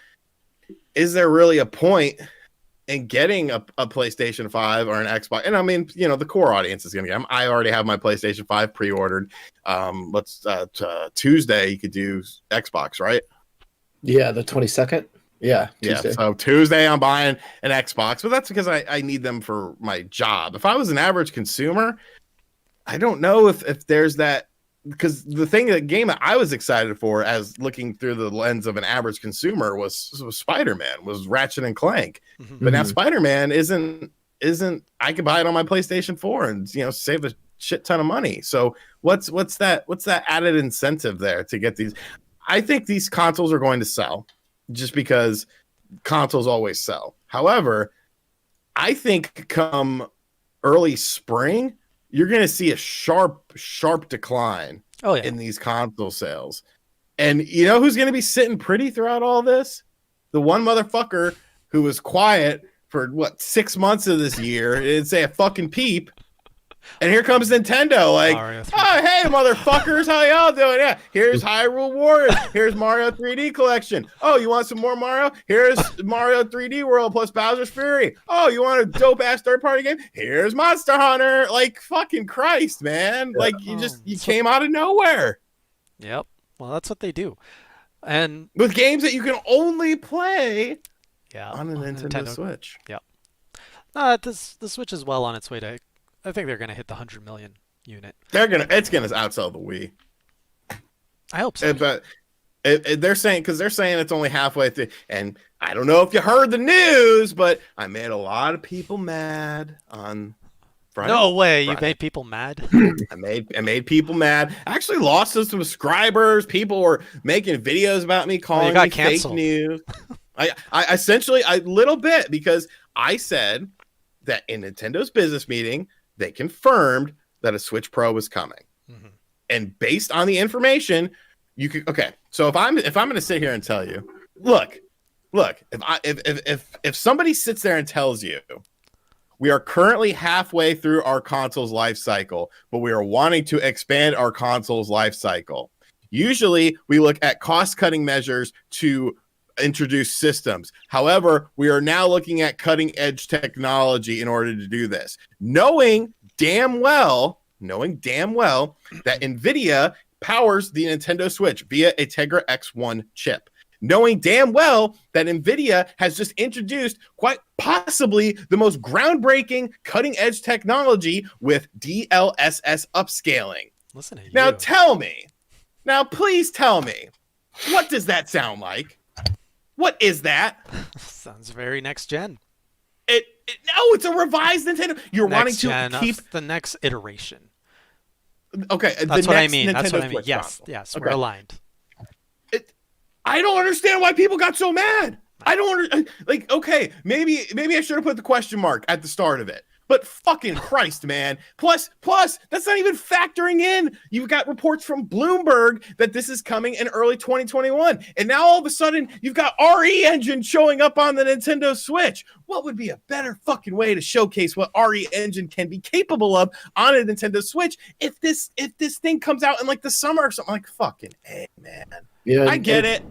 is there really a point in getting a PlayStation 5 or an Xbox? And I mean, the core audience is going to get them. I already have my PlayStation 5 pre-ordered. Tuesday you could do Xbox, right? Yeah, the 22nd. Yeah, Tuesday. Yeah. So Tuesday I'm buying an Xbox, but that's because I need them for my job. If I was an average consumer, I don't know if there's that, because the game that I was excited for, as looking through the lens of an average consumer, was Spider-Man, was Ratchet and Clank. Mm-hmm. But now Spider-Man isn't. I could buy it on my PlayStation 4 and save a shit ton of money. So what's that added incentive there to get these? I think these consoles are going to sell, just because consoles always sell. However, I think come early spring, you're going to see a sharp decline in these console sales. And you know who's going to be sitting pretty throughout all this? The one motherfucker who was quiet for 6 months of this year, didn't say a fucking peep. And here comes Nintendo, like, oh, hey, motherfuckers, how y'all doing? Yeah, here's Hyrule Warriors. Here's Mario 3D Collection. Oh, you want some more Mario? Here's Mario 3D World plus Bowser's Fury. Oh, you want a dope-ass third-party game? Here's Monster Hunter. Like, fucking Christ, man. Like, you came out of nowhere. Yep. Well, that's what they do. And with games that you can only play on a Nintendo Switch. Yep. The Switch is well on its way to... I think they're going to hit the 100 million unit. It's going to outsell the Wii. I hope so. But they're saying it's only halfway through. And I don't know if you heard the news, but I made a lot of people mad on Friday. No way. You made people mad? I made people mad. I actually lost some subscribers. People were making videos about me calling me fake news. I essentially, a little bit, because I said that in Nintendo's business meeting, they confirmed that a Switch Pro was coming. Mm-hmm. And based on the information, you could, okay. So if I'm going to sit here and tell you, look, if somebody sits there and tells you we are currently halfway through our console's life cycle, but we are wanting to expand our console's life cycle. Usually we look at cost-cutting measures to introduce systems. However, we are now looking at cutting edge technology in order to do this, knowing damn well that NVIDIA powers the Nintendo Switch via a Tegra X1 chip. Knowing damn well that NVIDIA has just introduced quite possibly the most groundbreaking cutting-edge technology with DLSS upscaling. Listen to you. Now please tell me, what does that sound like? What is that? Sounds very next gen. No, it's a revised Nintendo. You're Next wanting to keep the next iteration. Okay, That's what I mean. Nintendo That's what I mean. Switch Yes, console. yes, Okay. we're aligned. I don't understand why people got so mad. I don't like. Okay, maybe I should have put the question mark at the start of it. But fucking Christ, man. Plus, that's not even factoring in. You've got reports from Bloomberg that this is coming in early 2021. And now all of a sudden, you've got RE Engine showing up on the Nintendo Switch. What would be a better fucking way to showcase what RE Engine can be capable of on a Nintendo Switch if this thing comes out in like the summer or something? Like, fucking hey, man. Yeah, I get it.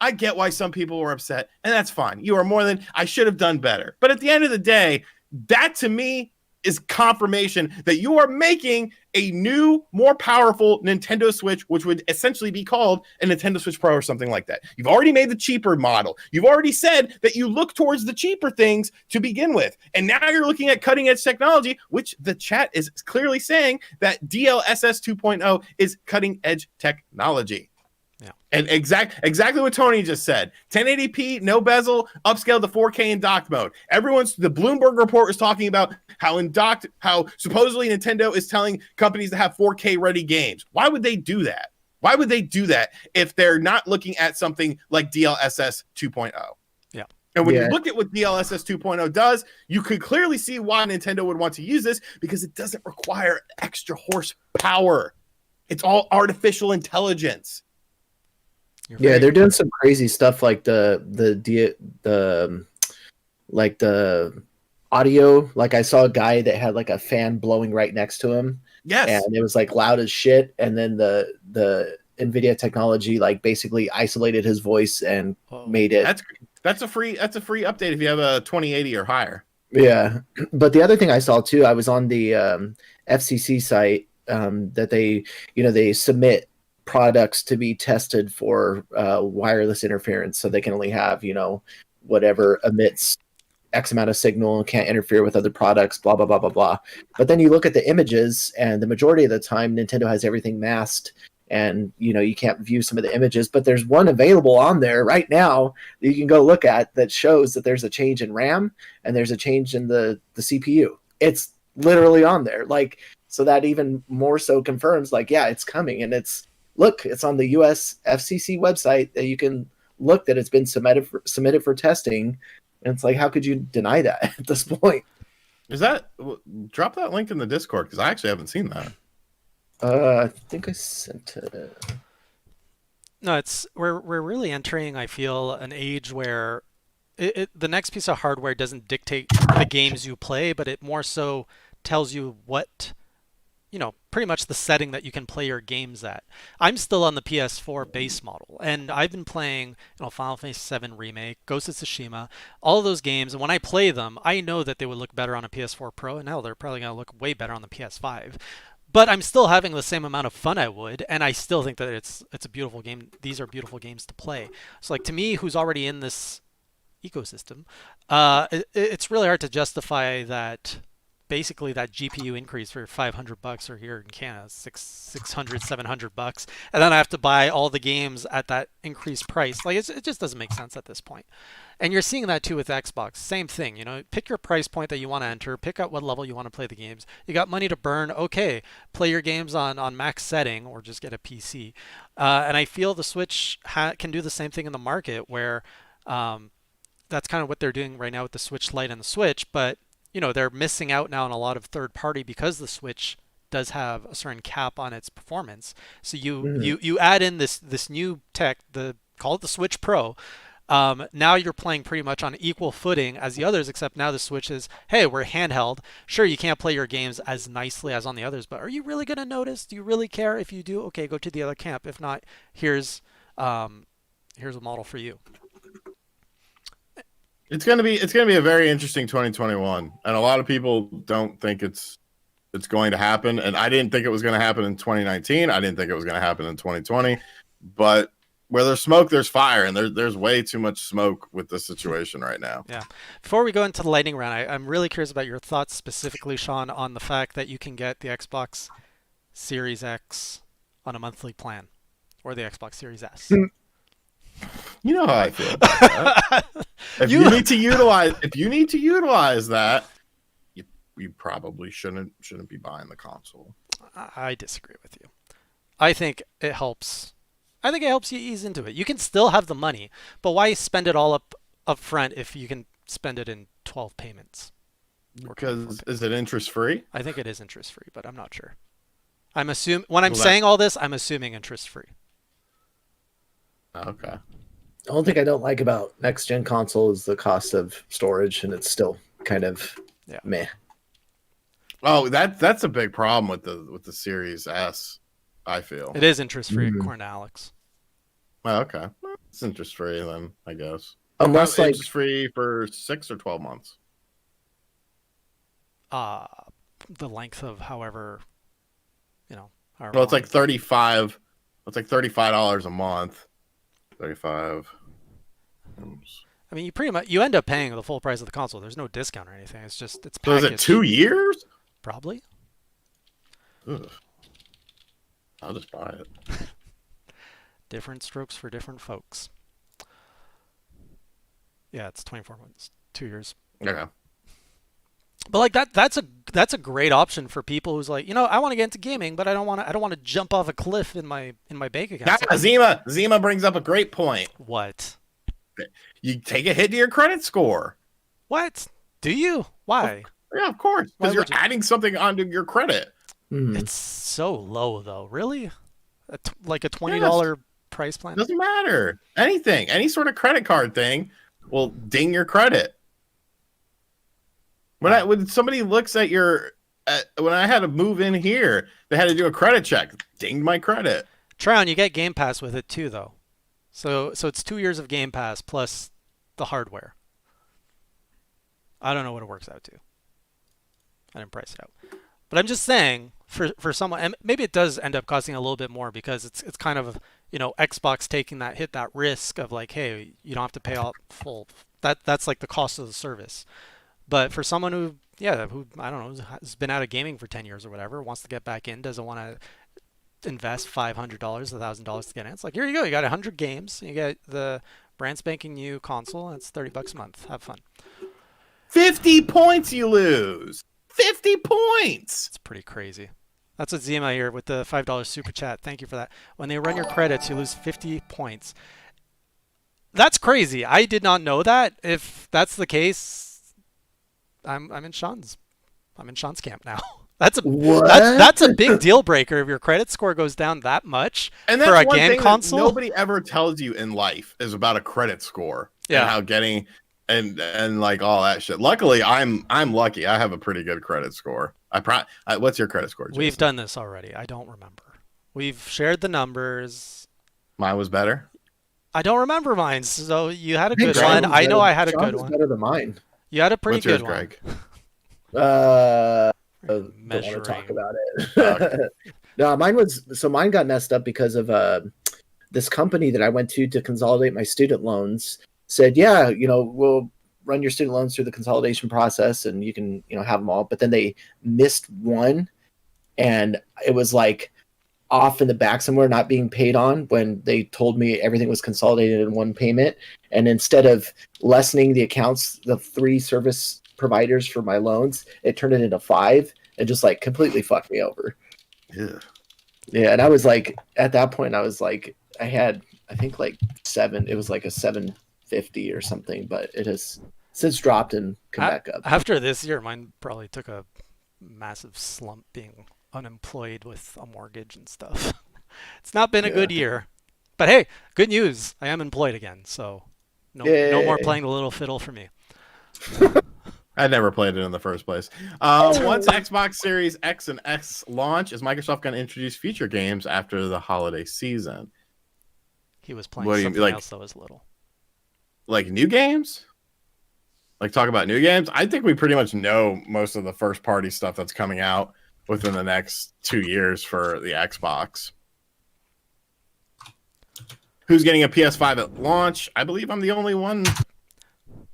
I get why some people were upset, and that's fine. You are more than I should have done better. But at the end of the day, that to me is confirmation that you are making a new, more powerful Nintendo Switch, which would essentially be called a Nintendo Switch Pro or something like that. You've already made the cheaper model. You've already said that you look towards the cheaper things to begin with. And now you're looking at cutting edge technology, which the chat is clearly saying that DLSS 2.0 is cutting edge technology. Yeah. And exactly what Tony just said. 1080p, no bezel, upscaled to 4K in docked mode. The Bloomberg report is talking about how supposedly Nintendo is telling companies to have 4K ready games. Why would they do that? Why would they do that if they're not looking at something like DLSS 2.0? Yeah. And when you look at what DLSS 2.0 does, you could clearly see why Nintendo would want to use this, because it doesn't require extra horsepower. It's all artificial intelligence. They're doing some crazy stuff like the audio. Like I saw a guy that had like a fan blowing right next to him. Yes. And it was like loud as shit. And then the NVIDIA technology like basically isolated his voice and made it. That's a free update if you have a 2080 or higher. Yeah. But the other thing I saw too, I was on the FCC site that they submit products to be tested for wireless interference, so they can only have whatever emits X amount of signal and can't interfere with other products, blah blah blah blah blah. But then you look at the images, and the majority of the time Nintendo has everything masked, and you can't view some of the images. But there's one available on there right now that you can go look at that shows that there's a change in RAM and there's a change in the CPU. It's literally on there, like, so that even more so confirms like, yeah, it's coming. And it's on the US FCC website that you can look that it's been submitted for testing. And it's like, how could you deny that at this point? Drop that link in the Discord, because I actually haven't seen that. I think I sent it. No, we're really entering, I feel, an age where the next piece of hardware doesn't dictate the games you play, but it more so tells you what, pretty much the setting that you can play your games at. I'm still on the PS4 base model, and I've been playing, Final Fantasy VII Remake, Ghost of Tsushima, all of those games, and when I play them, I know that they would look better on a PS4 Pro, and now they're probably going to look way better on the PS5. But I'm still having the same amount of fun I would, and I still think that it's a beautiful game. These are beautiful games to play. So, like, to me, who's already in this ecosystem, it's really hard to justify that. Basically, that GPU increase for $500, or here in Canada, $600, $700, and then I have to buy all the games at that increased price. Like, it just doesn't make sense at this point. And you're seeing that too with Xbox. Same thing, pick your price point that you want to enter, pick out what level you want to play the games. You got money to burn, okay, play your games on max setting or just get a PC. And I feel the Switch can do the same thing in the market, where that's kind of what they're doing right now with the Switch Lite and the Switch, but they're missing out now on a lot of third party because the Switch does have a certain cap on its performance. So you add in this new tech, call it the Switch Pro. Now you're playing pretty much on equal footing as the others, except now the Switch is, hey, we're handheld. Sure, you can't play your games as nicely as on the others, but are you really going to notice? Do you really care? If you do, okay, go to the other camp. If not, here's a model for you. It's gonna be a very interesting 2021, and a lot of people don't think it's going to happen. And I didn't think it was going to happen in 2019. I didn't think it was going to happen in 2020. But where there's smoke, there's fire, and there's way too much smoke with this situation right now. Yeah. Before we go into the lightning round, I'm really curious about your thoughts specifically, Sean, on the fact that you can get the Xbox Series X on a monthly plan, or the Xbox Series S. You know how I feel about that. If you need to utilize that, you probably shouldn't be buying the console. I disagree with you. I think it helps. I think it helps you ease into it. You can still have the money, but why spend it all up front if you can spend it in 12 payments? Because is it interest free? I think it is interest free, but I'm not sure. I'm assuming when I'm saying all this, I'm assuming interest free. Okay. The only thing I don't like about next gen console is the cost of storage, and it's still kind of meh. Oh, that's a big problem with the Series S. I feel it is interest free, according to Alex. Oh, okay, it's interest free then, I guess. Unless like interest free for 6 or 12 months. The length of however Well, it's like 35. It's like $35 a month. 35. I mean, you end up paying the full price of the console. There's no discount or anything. It's packaged. So is it 2 years? Probably. Ugh. I'll just buy it. Different strokes for different folks. Yeah, it's 24 months, 2 years. Okay. But like that's a great option for people who's like, I want to get into gaming, but I don't want to jump off a cliff in my bank account. Zima brings up a great point. What? You take a hit to your credit score. What? Do you? Why? Yeah, of course. Because you're adding something onto your credit. It's so low, though. Really? Like a $20 price plan? Doesn't matter. Anything. Any sort of credit card thing will ding your credit. When somebody looks at when I had to move in here, they had to do a credit check. Dinged my credit. Tryon, you get Game Pass with it too, though. So it's 2 years of Game Pass plus the hardware. I don't know what it works out to. I didn't price it out. But I'm just saying, for someone, and maybe it does end up costing a little bit more because it's kind of, Xbox taking that risk of like, hey, you don't have to pay all full. That's like the cost of the service. But for someone who I don't know, has been out of gaming for 10 years or whatever, wants to get back in, doesn't want to invest $500, $1,000 to get in. It's like, here you go. You got 100 games. You get the brand spanking new console, and it's $30 a month. Have fun. 50 points you lose. 50 points. It's pretty crazy. That's what Zima here with the $5 super chat. Thank you for that. When they run your credits, you lose 50 points. That's crazy. I did not know that. If that's the case, I'm in Sean's camp now. That's a big deal breaker if your credit score goes down that much for a game console. Nobody ever tells you in life is about a credit score. Yeah. And how getting and like all that shit. Luckily, I'm lucky. I have a pretty good credit score. What's your credit score, Jason? We've done this already. I don't remember. We've shared the numbers. Mine was better. I don't remember mine. So you had a good one. I know I had a good one. Better than mine. You had a pretty good one. Greg? Don't want to talk about it. No, mine got messed up because of this company that I went to consolidate my student loans. Said, yeah, we'll run your student loans through the consolidation process, and you can, have them all. But then they missed one, and it was like off in the back somewhere, not being paid on, when they told me everything was consolidated in one payment. And instead of lessening the accounts, the 3 service providers for my loans, it turned it into 5 and just like completely fucked me over. Yeah. And I was like, at that point, I had, I think like 7. It was like a 750 or something, but it has since dropped and come back up. After this year, mine probably took a massive slump being unemployed with a mortgage and stuff. It's not been a good year, but hey, good news. I am employed again. So no more playing the little fiddle for me. I never played it in the first place. Once Xbox Series X and S launch, is Microsoft going to introduce future games after the holiday season? He was playing something else that was little. Like new games? like talk about new games, I think we pretty much know most of the first party stuff that's coming out within the next 2 years for the Xbox. Who's getting a PS5 at launch? I believe I'm the only one.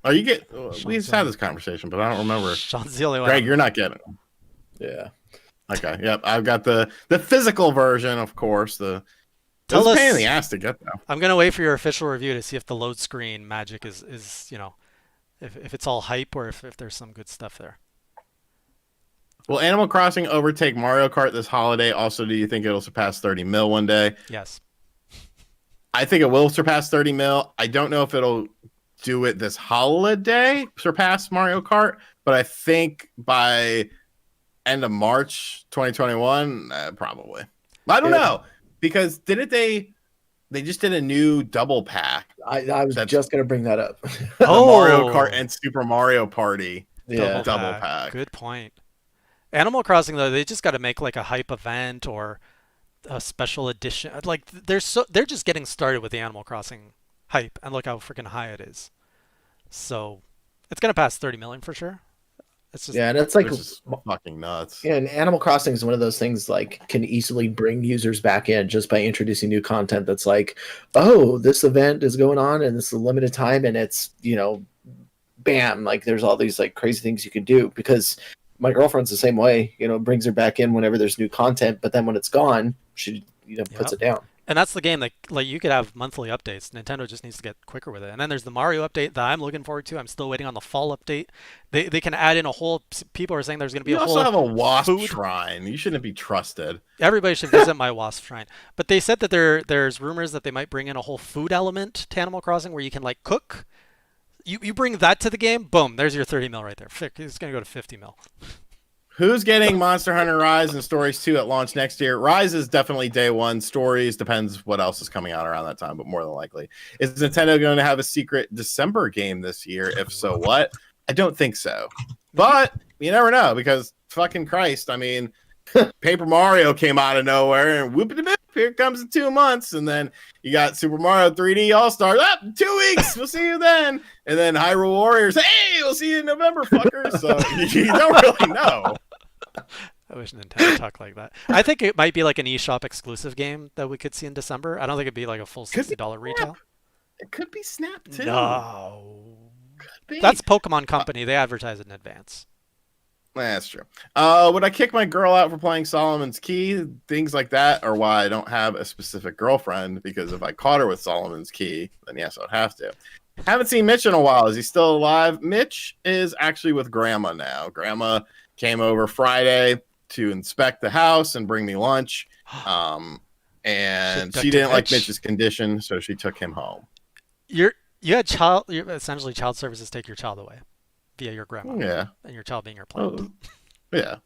Oh, you get. We just had this conversation, but I don't remember. Sean's the only one. Greg, you're not getting it. Yeah. Okay. Yep. I've got the physical version, of course. Tell it's a pain us- in the ass to get though. I'm gonna wait for your official review to see if the load screen magic is if it's all hype or if there's some good stuff there. Will Animal Crossing overtake Mario Kart this holiday? Also, do you think it'll surpass 30 mil one day? Yes. I think it will surpass 30 mil. I don't know if it'll do it this holiday, surpass Mario Kart, but I think by end of March 2021, probably. I don't know, because didn't they just did a new double pack? I was just going to bring that up. Mario Kart and Super Mario Party Yeah. double pack. Good point. Animal Crossing though, they just got to make like a hype event or a special edition. Like they're just getting started with the Animal Crossing hype, and look how freaking high it is. So it's gonna pass 30 million for sure. It's just Yeah, and it's like Which is fucking nuts. Yeah, and Animal Crossing is one of those things like can easily bring users back in just by introducing new content that's like, oh, this event is going on and this is a limited time and it's, bam, like there's all these like crazy things you can do because my girlfriend's the same way, brings her back in whenever there's new content, but then when it's gone, she puts it down. And that's the game that like you could have monthly updates. Nintendo just needs to get quicker with it. And then there's the Mario update that I'm looking forward to. I'm still waiting on the fall update. They can add in a whole. People are saying there's going to be You a also whole have a wasp food. shrine. You shouldn't be trusted. Everybody should visit my wasp shrine. But they said that there's rumors that they might bring in a whole food element to Animal Crossing where you can like cook. You bring that to the game, boom, there's your 30 mil right there. It's going to go to 50 mil. Who's getting Monster Hunter Rise and Stories 2 at launch next year? Rise is definitely day one. Stories depends what else is coming out around that time, but more than likely. Is Nintendo going to have a secret December game this year? If so, what? I don't think so. But you never know because fucking Christ, I mean, Paper Mario came out of nowhere and whoop-a-dip, here it comes in 2 months. And then you got Super Mario 3D All-Stars. 2 weeks. We'll see you then. And then Hyrule Warriors. Hey, we'll see you in November, fuckers. So you don't really know. I wish Nintendo talked like that. I think it might be like an eShop exclusive game that we could see in December. I don't think it'd be like a full $60 retail. It could be Snap too. No. Could be. That's Pokemon Company. They advertise in advance. That's true. Would I kick my girl out for playing Solomon's Key? Things like that, or why I don't have a specific girlfriend? Because if I caught her with Solomon's Key, then yes, I would have to. Haven't seen Mitch in a while. Is he still alive? Mitch is actually with Grandma now. Grandma came over Friday to inspect the house and bring me lunch. And she didn't like Mitch's condition, so she took him home. You had essentially child services take your child away via your grandma. Yeah. And your child being your plant. Yeah.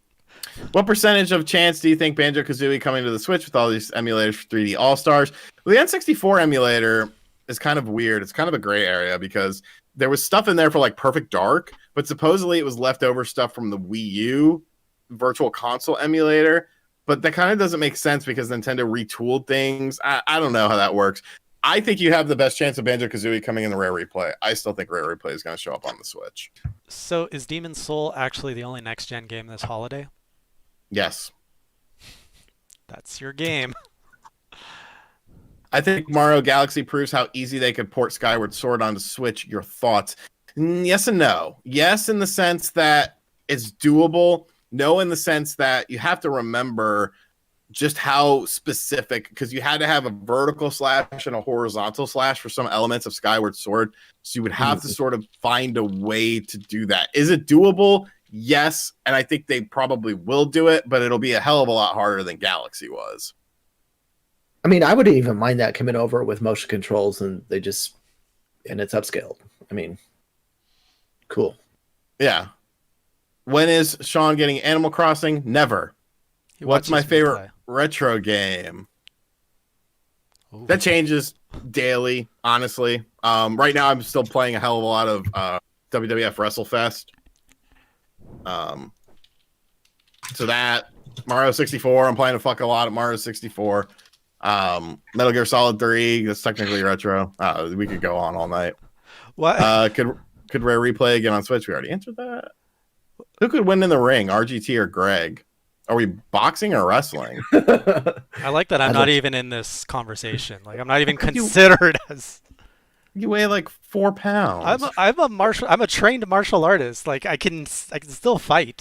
What percentage of chance do you think Banjo-Kazooie coming to the Switch with all these emulators for 3D All-Stars? Well, the N64 emulator is kind of weird. It's kind of a gray area because there was stuff in there for like Perfect Dark, but supposedly it was leftover stuff from the Wii U Virtual Console emulator. But that kind of doesn't make sense because Nintendo retooled things. I don't know how that works. I think you have the best chance of Banjo-Kazooie coming in the Rare Replay. I still think Rare Replay is going to show up on the Switch. So is Demon's Soul actually the only next-gen game this holiday? Yes. That's your game. I think Mario Galaxy proves how easy they could port Skyward Sword onto Switch. Your thoughts? Yes and no. Yes, in the sense that it's doable. No, in the sense that you have to remember just how specific, because you had to have a vertical slash and a horizontal slash for some elements of Skyward Sword. So you would have to sort of find a way to do that. Is it doable? Yes. And I think they probably will do it, but it'll be a hell of a lot harder than Galaxy was. I mean, I wouldn't even mind that coming over with motion controls and it's upscaled. I mean, cool. Yeah. When is Sean getting Animal Crossing? Never. What's my favorite retro game? Ooh. That changes daily, honestly. Right now, I'm still playing a hell of a lot of WWF WrestleFest. So that Mario 64, I'm playing a lot of Mario 64. Metal Gear Solid 3, that's technically retro. We could go on all night. What? Could could Rare replay again on Switch? We already answered that. Who could win in the ring, RGT or Greg? Are we boxing or wrestling? I like that I'm not even in this conversation. Like I'm not even considered as. You weigh like 4 pounds. I'm a trained martial artist. Like I can still fight.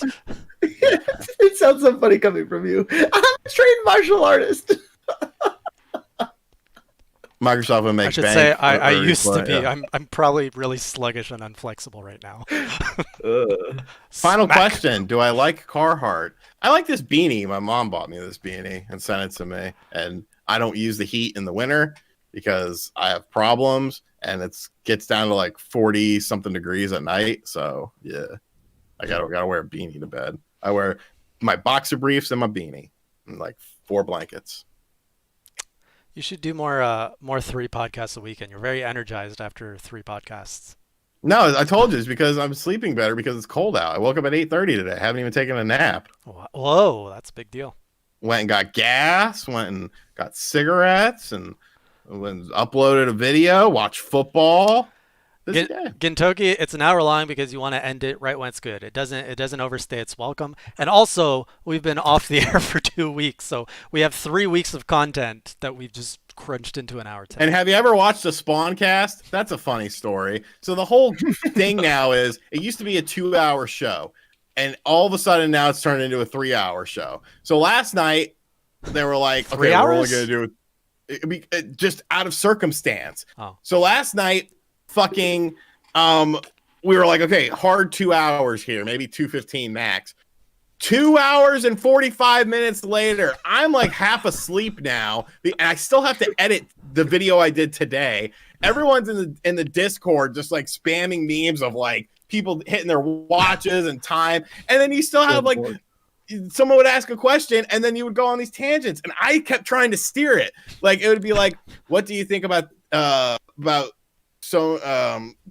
It sounds so funny coming from you. I'm a trained martial artist. Microsoft would make. I should bank say I used to be. Yeah. I'm probably really sluggish and unflexible right now. Final question: do I like Carhartt? I like this beanie. My mom bought me this beanie and sent it to me, and I don't use the heat in the winter because I have problems, and it gets down to like 40 something degrees at night. So yeah, I gotta wear a beanie to bed. I wear my boxer briefs and my beanie, and like 4 blankets. You should do more 3 podcasts a week, and you're very energized after 3 podcasts. No, I told you it's because I'm sleeping better because it's cold out. I woke up at 8:30 today. I haven't even taken a nap. Whoa, that's a big deal. Went and got gas, went and got cigarettes, and uploaded a video, watched football. Gintoki, it's an hour long because you want to end it right when it's good. It doesn't overstay its welcome. And also, we've been off the air for 2 weeks, so we have 3 weeks of content that we've just crunched into an hour. And have you ever watched a Spawncast? That's a funny story. So the whole thing now is it used to be a 2-hour show, and all of a sudden now it's turned into a 3-hour show. So last night they were like, okay, we're only going to do it just out of circumstance. Oh. So last night, fucking, we were like, okay, hard 2 hours here, maybe 2:15 max. 2 hours and 45 minutes later, I'm like half asleep now, and I still have to edit the video I did today. Everyone's in the Discord just like spamming memes of like people hitting their watches and time, and then you still have like someone would ask a question and then you would go on these tangents, and I kept trying to steer it. Like it would be like, what do you think about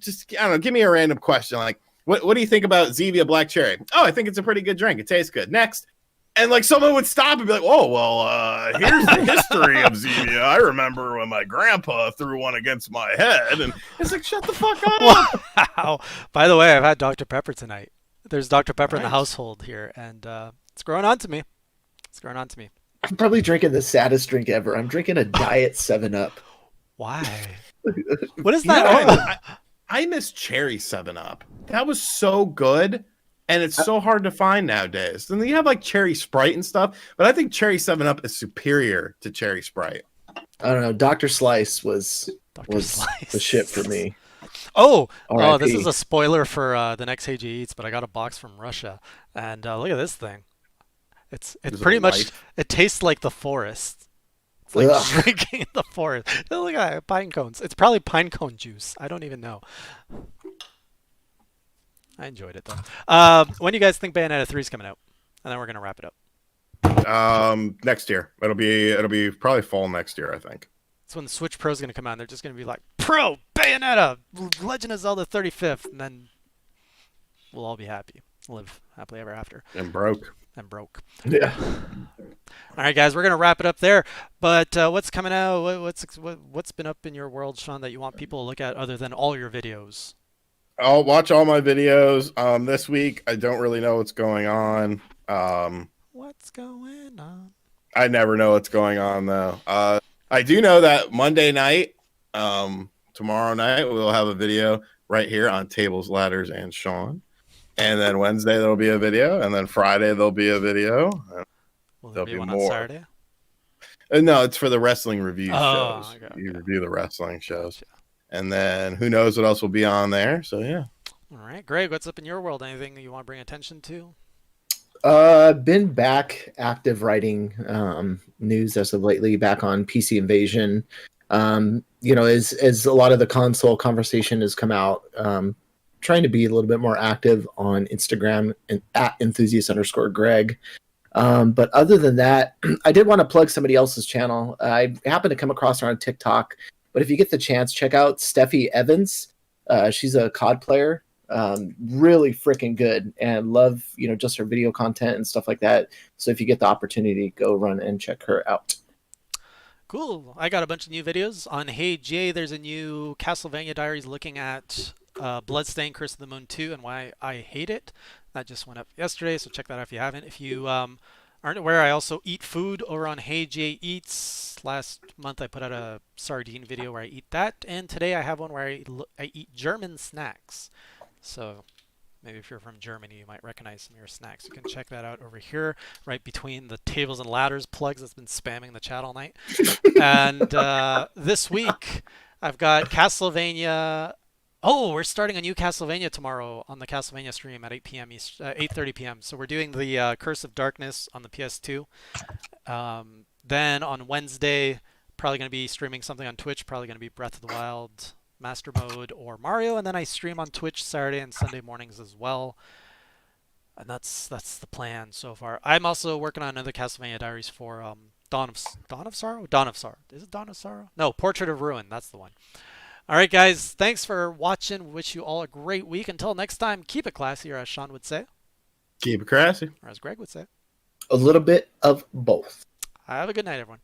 just I don't know, give me a random question like what do you think about Zevia Black Cherry? Oh, I think it's a pretty good drink. It tastes good. Next. And like someone would stop and be like, oh, well, here's the history of Zevia. I remember when my grandpa threw one against my head. And it's like, shut the fuck up. Wow. By the way, I've had Dr. Pepper tonight. There's Dr. Pepper in the household here, and it's growing on to me. I'm probably drinking the saddest drink ever. I'm drinking a Diet 7-Up. Why? What is that? I miss Cherry 7-Up. That was so good, and it's so hard to find nowadays. And then you have like Cherry Sprite and stuff, but I think Cherry 7-Up is superior to Cherry Sprite. I don't know. Dr. Slice was the shit for me. Oh, this is a spoiler for the next HG Eats, but I got a box from Russia, and look at this thing. It's pretty much, it tastes like the forest. It's like drinking the forest. Look at that, pine cones. It's probably pine cone juice. I don't even know. I enjoyed it though. When do you guys think Bayonetta 3 is coming out? And then we're gonna wrap it up. Next year. It'll be probably fall next year, I think. That's when the Switch Pro is gonna come out. And they're just gonna be like, Pro Bayonetta, Legend of Zelda 35th, and then we'll all be happy, live happily ever after. And broke. Yeah. All right, guys, we're gonna wrap it up there. But what's coming out? What's been up in your world, Sean, that you want people to look at other than all your videos? I'll watch all my videos. This week I don't really know what's going on. What's going on? I never know what's going on though. I do know that Monday night, tomorrow night, we'll have a video right here on Tables, Ladders, and Sean. And then Wednesday there'll be a video, and then Friday there'll be a video. Will there be one on Saturday? No, it's for the wrestling review shows. Okay. You review the wrestling shows. And then who knows what else will be on there. So, yeah. All right. Greg, what's up in your world? Anything you want to bring attention to? Been back active writing news as of lately, back on PC Invasion. As a lot of the console conversation has come out, trying to be a little bit more active on Instagram and at enthusiast_Greg. But other than that, I did want to plug somebody else's channel. I happened to come across her on TikTok, but if you get the chance, check out Steffi Evans. She's a COD player, really freaking good, and love, just her video content and stuff like that. So if you get the opportunity, go run and check her out. Cool. I got a bunch of new videos on Hey Jay. There's a new Castlevania Diaries looking at Bloodstained Curse of the Moon 2 and why I hate it. That just went up yesterday, so check that out if you haven't. If you aren't aware, I also eat food over on Hey Jay Eats. Last month I put out a sardine video where I eat that, and today I have one where I eat German snacks. So maybe if you're from Germany, you might recognize some of your snacks. You can check that out over here, right between the tables and ladders plugs that's been spamming the chat all night. And this week, I've got Castlevania. Oh, we're starting a new Castlevania tomorrow on the Castlevania stream at 8 p.m. 8:30 p.m. So we're doing the Curse of Darkness on the PS2. Then on Wednesday, probably going to be streaming something on Twitch. Probably going to be Breath of the Wild Master Mode or Mario. And then I stream on Twitch Saturday and Sunday mornings as well. And that's the plan so far. I'm also working on another Castlevania Diaries for Dawn of Sorrow? Dawn of Sorrow. Is it Dawn of Sorrow? No, Portrait of Ruin. That's the one. All right, guys. Thanks for watching. Wish you all a great week. Until next time, keep it classy, or as Sean would say. Keep it classy. Or as Greg would say. A little bit of both. Have a good night, everyone.